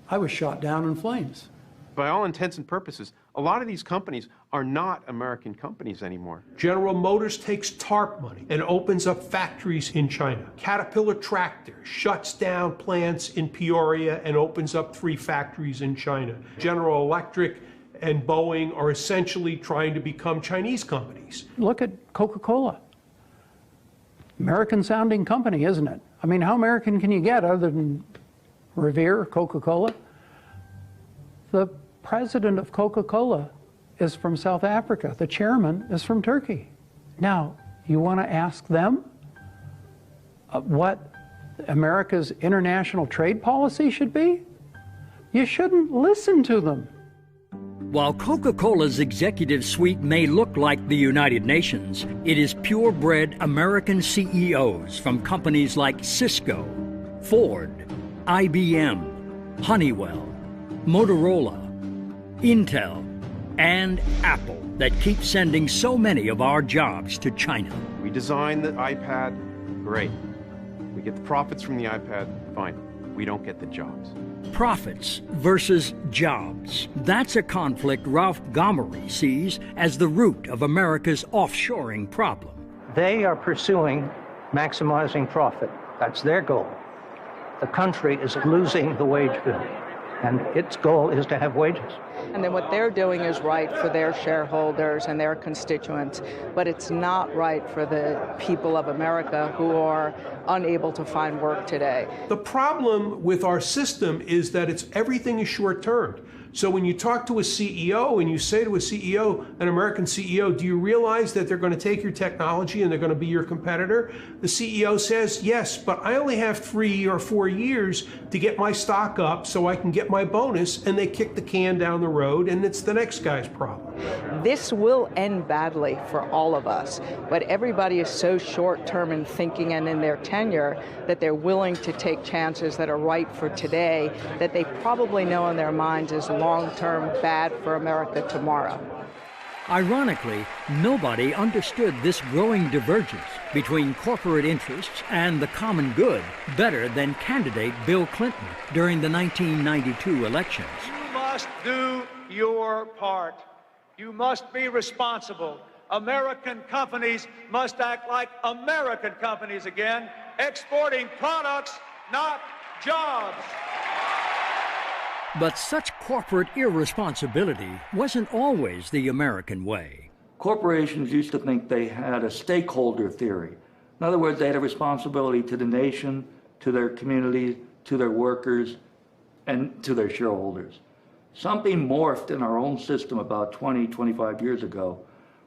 I was shot down in flames. By all intents and purposes, a lot of these companies are not American companies anymore. General Motors takes TARP money and opens up factories in China. Caterpillar Tractor shuts down plants in Peoria and opens up 3 factories in China. General Electric and Boeing are essentially trying to become Chinese companies. Look at Coca-Cola. American-sounding company, isn't it? I mean, how American can you get other than Revere, Coca-Cola? The president of Coca-Cola is from South Africa. The chairman is from Turkey. Now, you want to ask them what America's international trade policy should be? You shouldn't listen to them. While Coca-Cola's executive suite may look like the United Nations, it is purebred American CEOs from companies like Cisco, Ford, IBM, Honeywell, Motorola, Intel, and Apple that keep sending so many of our jobs to China. We designed the iPad, great. We get the profits from the iPad, fine. We don't get the jobs. Profits versus jobs. That's a conflict Ralph Gomery sees as the root of America's offshoring problem. They are pursuing maximizing profit. That's their goal. The country is losing the wage bill, and its goal is to have wages. And then what they're doing is right for their shareholders and their constituents, but it's not right for the people of America who are unable to find work today. The problem with our system is that everything is short-term. So when you talk to a CEO and you say to a CEO, an American CEO, do you realize that they're going to take your technology and they're going to be your competitor? The CEO says, yes, but I only have 3 or 4 years to get my stock up so I can get my bonus, and they kick the can down the road, and it's the next guy's problem. This will end badly for all of us, but everybody is so short-term in thinking and in their tenure that they're willing to take chances that are right for today, that they probably know in their minds is long-term bad for America tomorrow. Ironically, nobody understood this growing divergence between corporate interests and the common good better than candidate Bill Clinton during the 1992 elections. You must do your part. You must be responsible. American companies must act like American companies again, exporting products, not jobs. But such corporate irresponsibility wasn't always the American way. Corporations used to think they had a stakeholder theory. In other words, they had a responsibility to the nation, to their community, to their workers, and to their shareholders. Something morphed in our own system about 20, 25 years ago,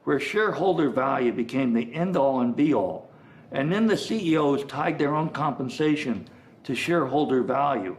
where shareholder value became the end-all and be-all. And then the CEOs tied their own compensation to shareholder value.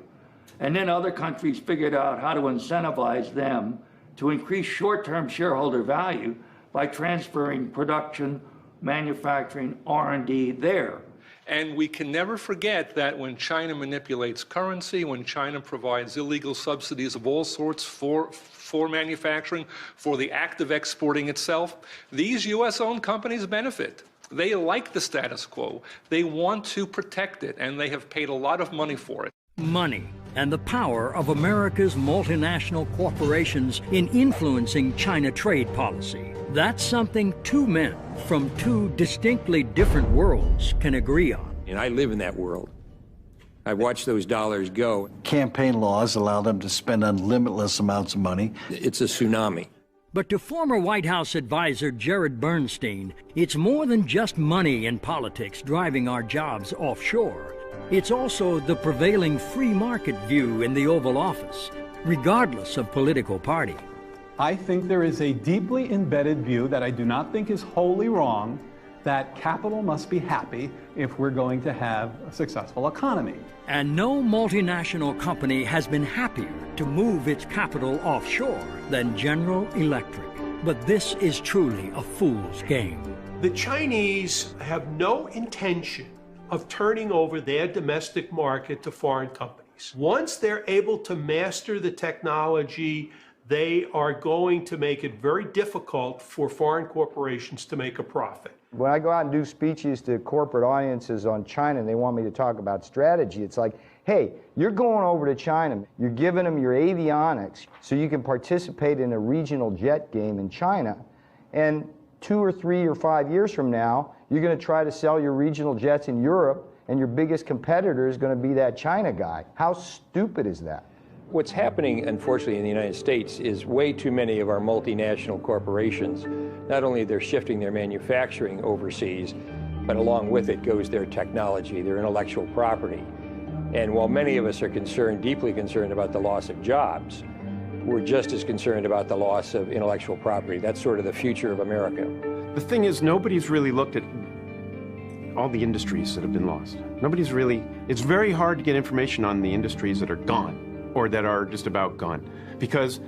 And then other countries figured out how to incentivize them to increase short-term shareholder value by transferring production, manufacturing, R&D there. And we can never forget that when China manipulates currency, when China provides illegal subsidies of all sorts for manufacturing, for the act of exporting itself, these U.S.-owned companies benefit. They like the status quo. They want to protect it, and they have paid a lot of money for it. Money and the power of America's multinational corporations in influencing China trade policy. That's something two men from two distinctly different worlds can agree on. And I live in that world. I watch those dollars go. Campaign laws allow them to spend unlimited amounts of money. It's a tsunami. But to former White House advisor Jared Bernstein, it's more than just money and politics driving our jobs offshore. It's also the prevailing free market view in the Oval Office, regardless of political party. I think there is a deeply embedded view that I do not think is wholly wrong, that capital must be happy if we're going to have a successful economy. And no multinational company has been happier to move its capital offshore than General Electric. But this is truly a fool's game. The Chinese have no intention of turning over their domestic market to foreign companies. Once they're able to master the technology, they are going to make it very difficult for foreign corporations to make a profit. When I go out and do speeches to corporate audiences on China and they want me to talk about strategy, it's like, hey, you're going over to China, you're giving them your avionics so you can participate in a regional jet game in China, and 2 or 3 or 5 years from now, you're going to try to sell your regional jets in Europe, and your biggest competitor is going to be that China guy. How stupid is that? What's happening, unfortunately, in the United States is way too many of our multinational corporations, not only they're shifting their manufacturing overseas, but along with it goes their technology, their intellectual property. And while many of us are concerned, deeply concerned about the loss of jobs, we're just as concerned about the loss of intellectual property. That's sort of the future of America. The thing is, nobody's really looked at all the industries that have been lost. Nobody's really, it's very hard to get information on the industries that are gone or that are just about gone because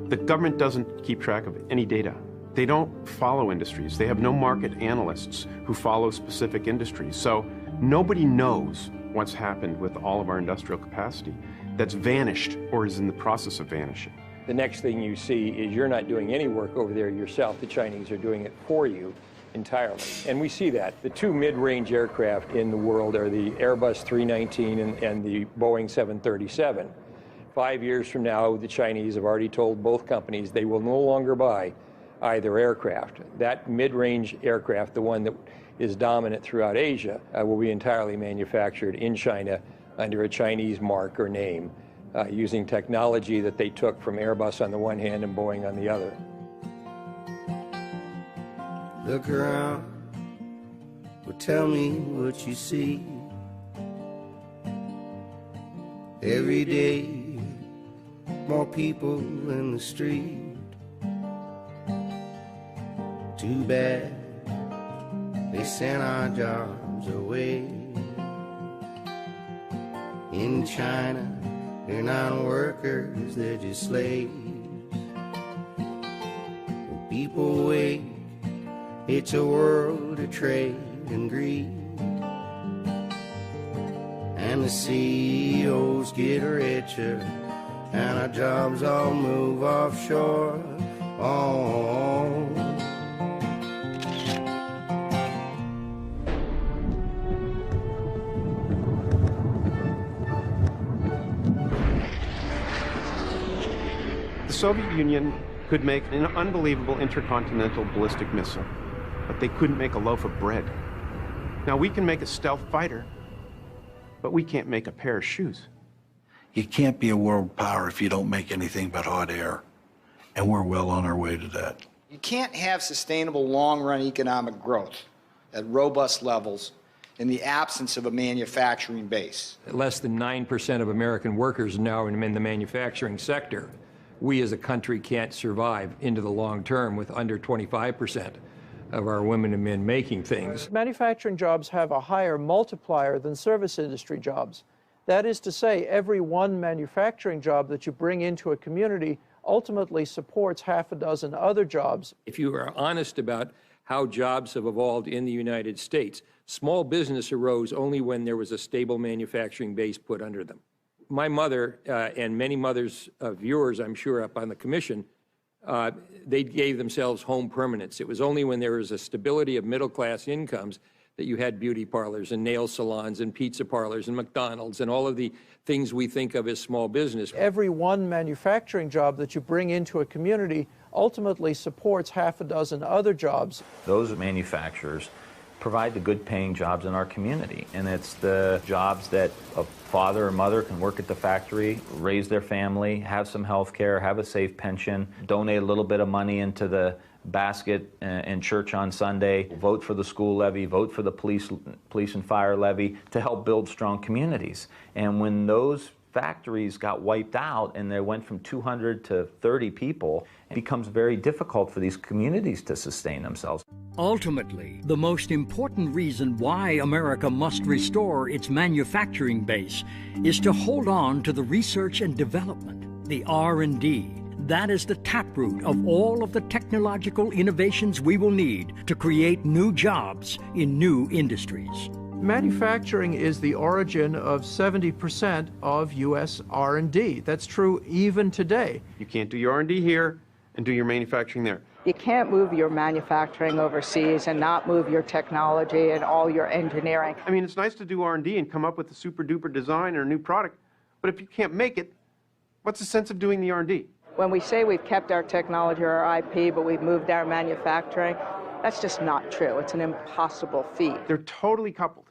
the government doesn't keep track of any data. They don't follow industries. They have no market analysts who follow specific industries. So nobody knows what's happened with all of our industrial capacity that's vanished or is in the process of vanishing. The next thing you see is you're not doing any work over there yourself. The Chinese are doing it for you entirely. And we see that. The two mid-range aircraft in the world are the Airbus 319 and the Boeing 737. 5 years from now, the Chinese have already told both companies they will no longer buy either aircraft. That mid-range aircraft, the one that is dominant throughout Asia, will be entirely manufactured in China under a Chinese mark or name, using technology that they took from Airbus on the one hand and Boeing on the other. Look around, well, tell me what you see. Every day more people in the street. Too bad they sent our jobs away. In China, they're not workers, they're just slaves. When people wait, it's a world of trade and greed. And the CEOs get richer, and our jobs all move offshore. Oh. The Soviet Union could make an unbelievable intercontinental ballistic missile, but they couldn't make a loaf of bread. Now, we can make a stealth fighter, but we can't make a pair of shoes. You can't be a world power if you don't make anything but hot air. And we're well on our way to that. You can't have sustainable long-run economic growth at robust levels in the absence of a manufacturing base. Less than 9% of American workers now are in the manufacturing sector. We as a country can't survive into the long term with under 25% of our women and men making things. Manufacturing jobs have a higher multiplier than service industry jobs. That is to say, every one manufacturing job that you bring into a community ultimately supports half a dozen other jobs. If you are honest about how jobs have evolved in the United States, small business arose only when there was a stable manufacturing base put under them. My mother and many mothers of yours, I'm sure, up on the commission, they gave themselves home permanence. It was only when there was a stability of middle-class incomes that you had beauty parlors and nail salons and pizza parlors and McDonald's and all of the things we think of as small business. Every one manufacturing job that you bring into a community ultimately supports half a dozen other jobs. Those manufacturers provide the good-paying jobs in our community, and it's the jobs that a father or mother can work at the factory, raise their family, have some health care, have a safe pension, donate a little bit of money into the basket in church on Sunday, vote for the school levy, vote for the police and fire levy to help build strong communities. And when those factories got wiped out and they went from 200 to 30 people, it becomes very difficult for these communities to sustain themselves. Ultimately, the most important reason why America must restore its manufacturing base is to hold on to the research and development, the R&D. That is the taproot of all of the technological innovations we will need to create new jobs in new industries. Manufacturing is the origin of 70% of U.S. R&D. That's true even today. You can't do your R&D here and do your manufacturing there. You can't move your manufacturing overseas and not move your technology and all your engineering. I mean, it's nice to do R&D and come up with a super-duper design or a new product, but if you can't make it, what's the sense of doing the R&D? When we say we've kept our technology or our IP, but we've moved our manufacturing, that's just not true. It's an impossible feat. They're totally coupled.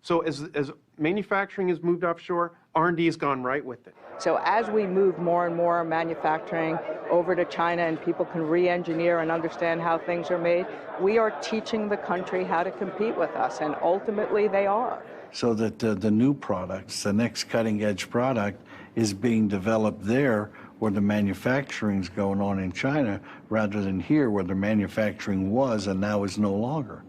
So as manufacturing has moved offshore, R&D has gone right with it. So as we move more and more manufacturing over to China and people can re-engineer and understand how things are made, we are teaching the country how to compete with us, and ultimately they are. So that the new products, the next cutting-edge product, is being developed there where the manufacturing's going on in China rather than here where the manufacturing was and now is no longer.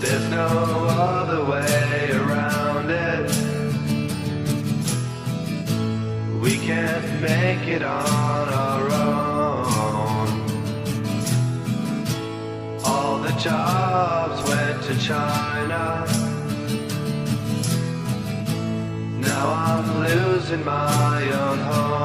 There's no other way around it. We can't make it on our own. All the jobs went to China. Now I'm losing my own home.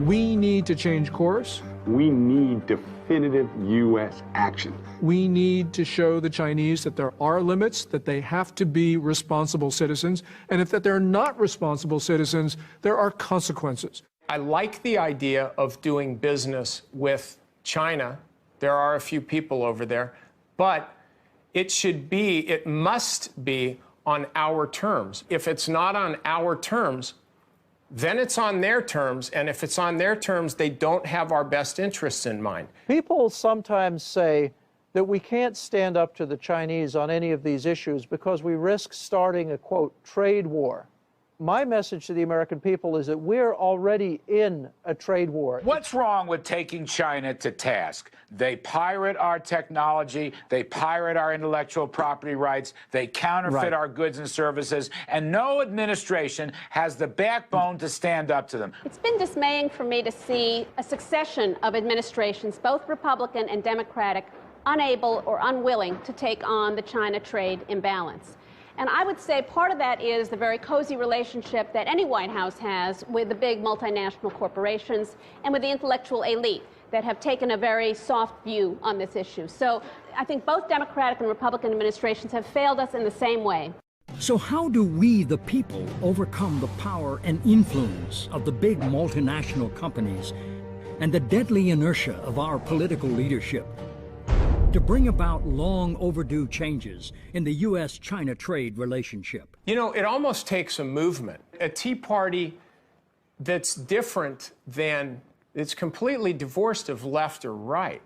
We need to change course. We need definitive U.S. action. We need to show the Chinese that there are limits, that they have to be responsible citizens, and if that they're not responsible citizens, there are consequences. I like the idea of doing business with China. There are a few people over there, but it must be on our terms. If it's not on our terms, then it's on their terms, and if it's on their terms, they don't have our best interests in mind. People sometimes say that we can't stand up to the Chinese on any of these issues because we risk starting a, quote, trade war. My message to the American people is that we're already in a trade war. What's wrong with taking China to task? They pirate our technology, they pirate our intellectual property rights, they counterfeit our goods and services, and no administration has the backbone to stand up to them. It's been dismaying for me to see a succession of administrations, both Republican and Democratic, unable or unwilling to take on the China trade imbalance. And I would say part of that is the very cozy relationship that any White House has with the big multinational corporations and with the intellectual elite that have taken a very soft view on this issue. So I think both Democratic and Republican administrations have failed us in the same way. So how do we, the people, overcome the power and influence of the big multinational companies and the deadly inertia of our political leadership to bring about long overdue changes in the U.S.-China trade relationship? You know, it almost takes a movement, a Tea Party that's different than, it's completely divorced of left or right,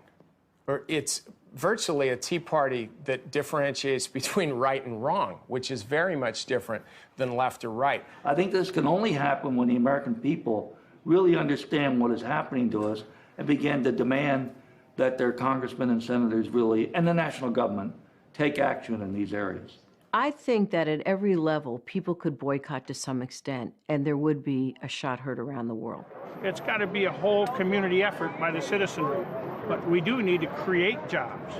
or it's virtually a Tea Party that differentiates between right and wrong, which is very much different than left or right. I think this can only happen when the American people really understand what is happening to us and begin to demand that their congressmen and senators really, and the national government, take action in these areas. I think that at every level, people could boycott to some extent, and there would be a shot heard around the world. It's got to be a whole community effort by the citizenry, but we do need to create jobs.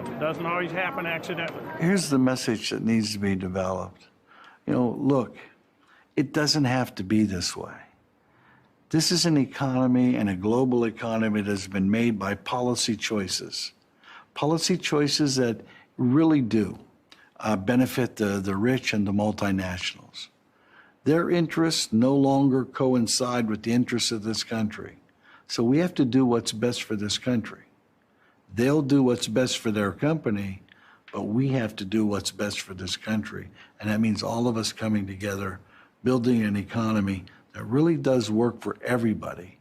It doesn't always happen accidentally. Here's the message that needs to be developed. You know, look, it doesn't have to be this way. This is an economy and a global economy that's been made by policy choices that really do benefit the rich and the multinationals. Their interests no longer coincide with the interests of this country. So we have to do what's best for this country. They'll do what's best for their company, but we have to do what's best for this country. And that means all of us coming together, building an economy that really does work for everybody.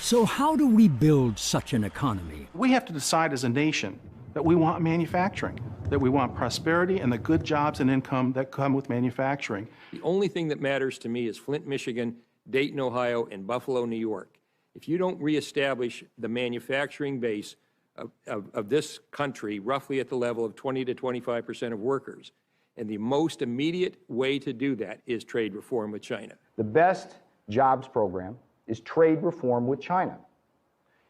So how do we build such an economy? We have to decide as a nation that we want manufacturing, that we want prosperity and the good jobs and income that come with manufacturing. The only thing that matters to me is Flint, Michigan, Dayton, Ohio, and Buffalo, New York. If you don't reestablish the manufacturing base of this country roughly at the level of 20 to 25% of workers, and the most immediate way to do that is trade reform with China. The best jobs program is trade reform with China.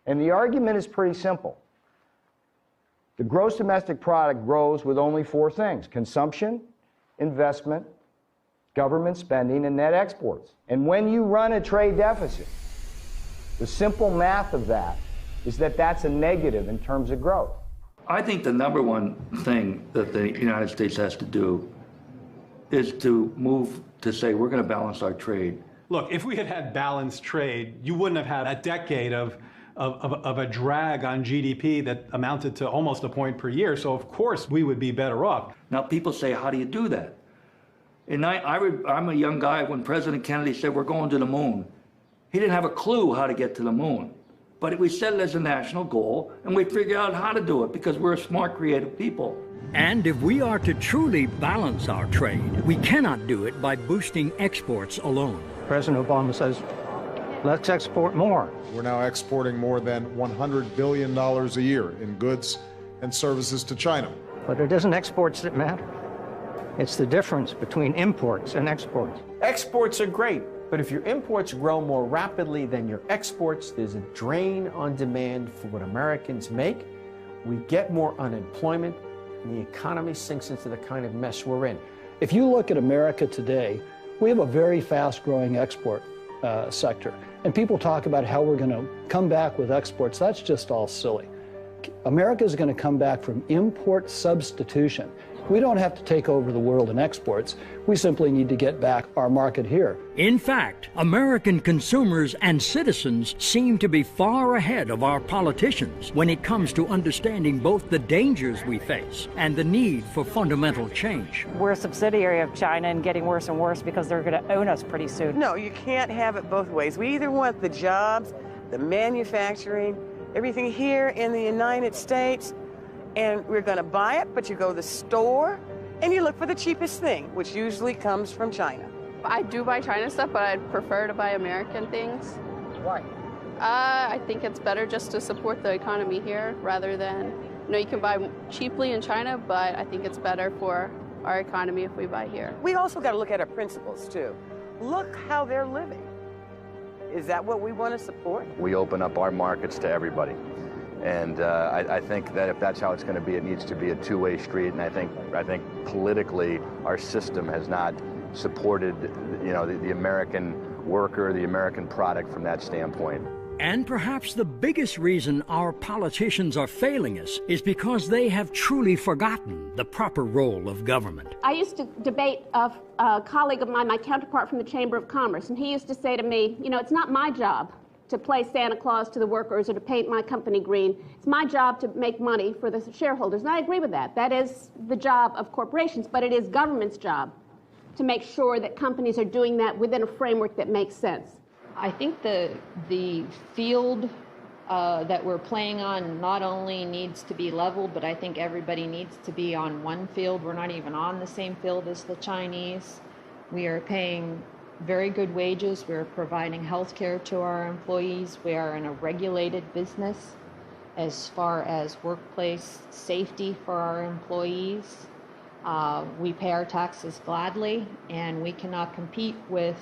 And the argument is pretty simple. The gross domestic product grows with only four things: consumption, investment, government spending, and net exports. And when you run a trade deficit, the simple math of that is that that's a negative in terms of growth. I think the number one thing that the United States has to do is to move to say we're going to balance our trade. Look, if we had had balanced trade, you wouldn't have had a decade of a drag on GDP that amounted to almost a point per year. So of course we would be better off. Now people say, how do you do that? And I'm a young guy when President Kennedy said we're going to the moon. He didn't have a clue how to get to the moon. But we set it as a national goal, and we figure out how to do it because we're a smart, creative people. And if we are to truly balance our trade, we cannot do it by boosting exports alone. President Obama says, let's export more. We're now exporting more than $100 billion a year in goods and services to China. But it isn't exports that matter. It's the difference between imports and exports. Exports are great, but if your imports grow more rapidly than your exports, there's a drain on demand for what Americans make. We get more unemployment, and the economy sinks into the kind of mess we're in. If you look at America today, we have a very fast-growing export sector. And people talk about how we're going to come back with exports. That's just all silly. America is going to come back from import substitution. We don't have to take over the world in exports. We simply need to get back our market here. In fact, American consumers and citizens seem to be far ahead of our politicians when it comes to understanding both the dangers we face and the need for fundamental change. We're a subsidiary of China and getting worse and worse because they're going to own us pretty soon. No, you can't have it both ways. We either want the jobs, the manufacturing, everything here in the United States, and we're going to buy it, but you go to the store and you look for the cheapest thing, which usually comes from China. I do buy China stuff, but I'd prefer to buy American things. Why? I think it's better just to support the economy here rather than, you can buy cheaply in China, but I think it's better for our economy if we buy here. We also got to look at our principles too. Look how they're living. Is that what we want to support? We open up our markets to everybody. And I think that if that's how it's going to be, it needs to be a two-way street. And I think politically, our system has not supported, the American worker, the American product from that standpoint. And perhaps the biggest reason our politicians are failing us is because they have truly forgotten the proper role of government. I used to debate a colleague of mine, my counterpart from the Chamber of Commerce, and he used to say to me, it's not my job to play Santa Claus to the workers or to paint my company green. It's my job to make money for the shareholders. And I agree with that. That is the job of corporations, but it is government's job to make sure that companies are doing that within a framework that makes sense. I think the field that we're playing on not only needs to be leveled, but I think everybody needs to be on one field. We're not even on the same field as the Chinese. We are paying very good wages. We're providing health care to our employees. We are in a regulated business as far as workplace safety for our employees. We pay our taxes gladly, and we cannot compete with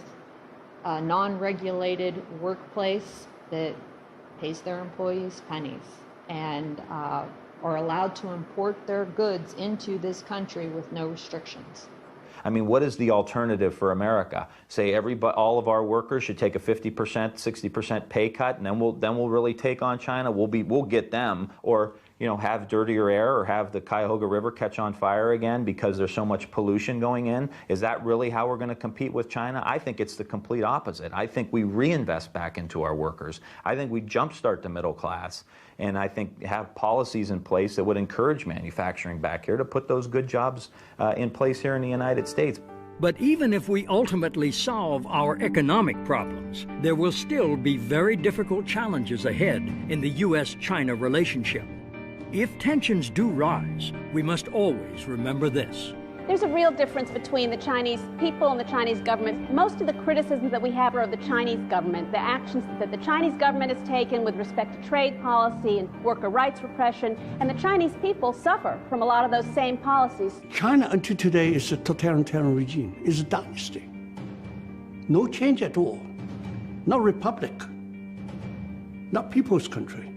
a non-regulated workplace that pays their employees pennies and are allowed to import their goods into this country with no restrictions. I mean, what is the alternative for America? Say all of our workers should take a 50%, 60% pay cut, and then we'll really take on China. We'll get them, or have dirtier air, or have the Cuyahoga River catch on fire again because there's so much pollution going in. Is that really how we're going to compete with China? I think it's the complete opposite. I think we reinvest back into our workers. I think we jumpstart the middle class, and I think have policies in place that would encourage manufacturing back here to put those good jobs in place here in the United States. But even if we ultimately solve our economic problems, there will still be very difficult challenges ahead in the U.S.-China relationship. If tensions do rise, we must always remember this. There's a real difference between the Chinese people and the Chinese government. Most of the criticisms that we have are of the Chinese government, the actions that the Chinese government has taken with respect to trade policy and worker rights repression, and the Chinese people suffer from a lot of those same policies. China until today is a totalitarian regime, is a dynasty. No change at all. Not republic, not people's country.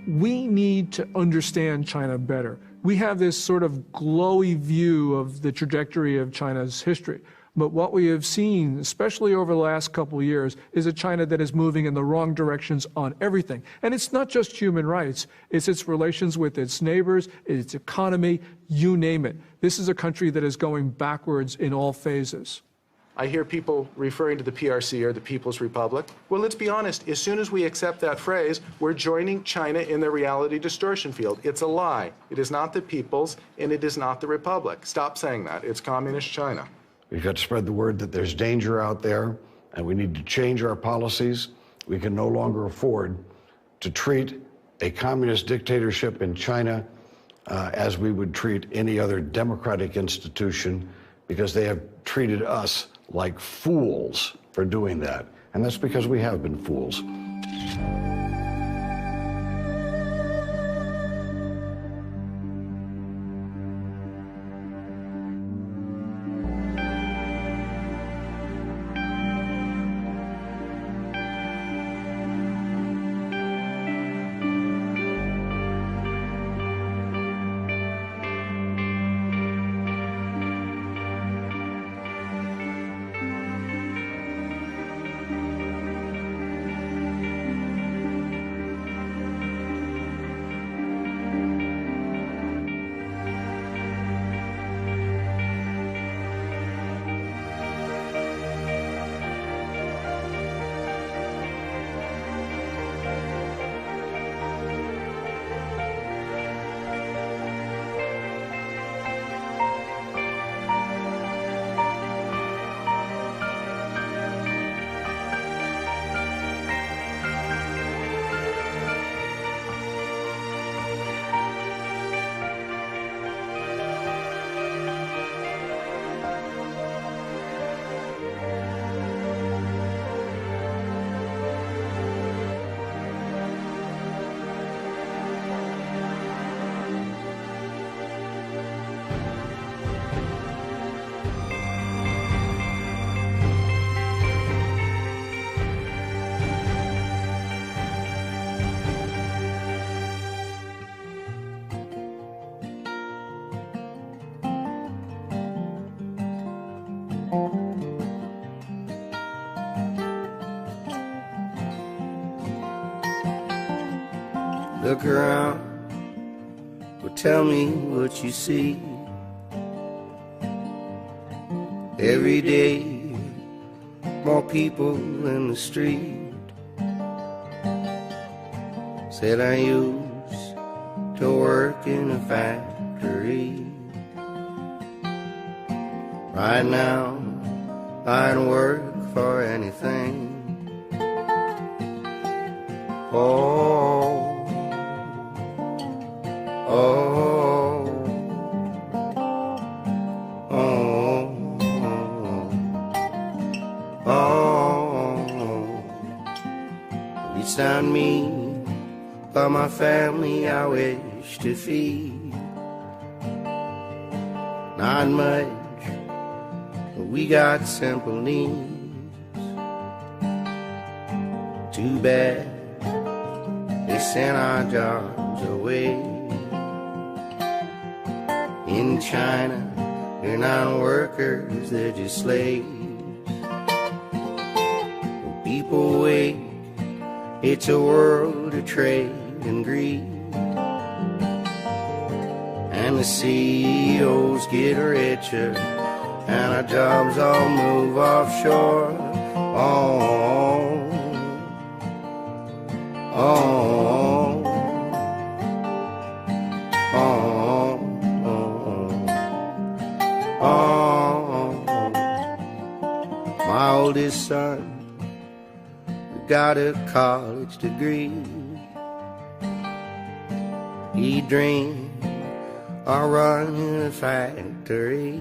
We need to understand China better. We have this sort of glowy view of the trajectory of China's history. But what we have seen, especially over the last couple of years, is a China that is moving in the wrong directions on everything. And it's not just human rights. It's its relations with its neighbors, its economy, you name it. This is a country that is going backwards in all phases. I hear people referring to the PRC or the People's Republic. Well, let's be honest. As soon as we accept that phrase, we're joining China in the reality distortion field. It's a lie. It is not the People's, and it is not the Republic. Stop saying that. It's Communist China. We've got to spread the word that there's danger out there, and we need to change our policies. We can no longer afford to treat a communist dictatorship in China as we would treat any other democratic institution, because they have treated us like fools for doing that. And that's because we have been fools. Look around, well, tell me what you see. Every day, more people in the street. Said I used to work in a factory. Right now, I'd work for anything. Oh, oh, oh, oh. It's not me, but my family I wish to feed. Not much, but we got simple needs. Too bad they sent our jobs away. In China, they're not workers, they're just slaves. When people wait, it's a world of trade and greed. And the CEOs get richer, and our jobs all move offshore. Oh, oh, oh, oh, oh. My oldest son got a college degree. He dreamed of running a factory.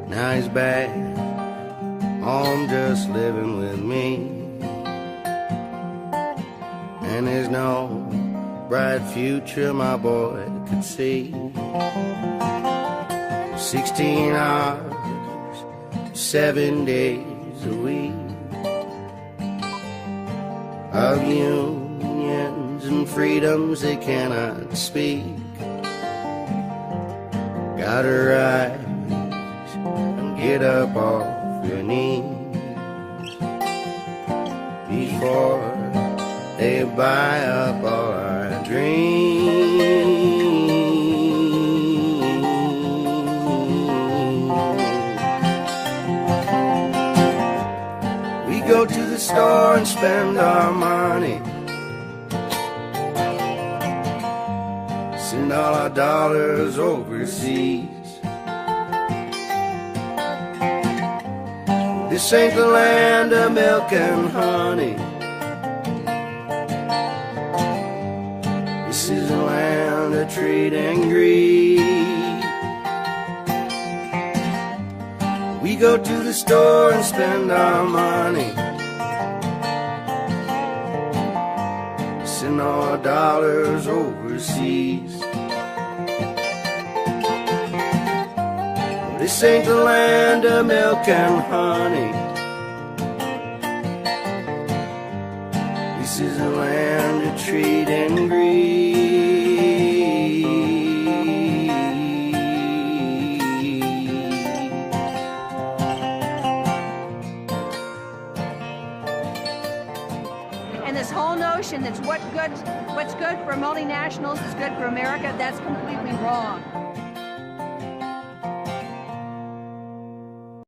Now he's back home just living with me. And there's no bright future my boy could see. 16 hours, 7 days a week of unions and freedoms they cannot speak. Gotta rise and get up off your knees before they buy up all our dreams. We go to the store and spend our money, send all our dollars overseas. This ain't the land of milk and honey. This is a land of trade and greed. We go to the store and spend our money, send all our dollars overseas. This ain't the land of milk and honey. This is a land of trade and greed. And this whole notion that what's good for multinationals is good for America, that's completely wrong.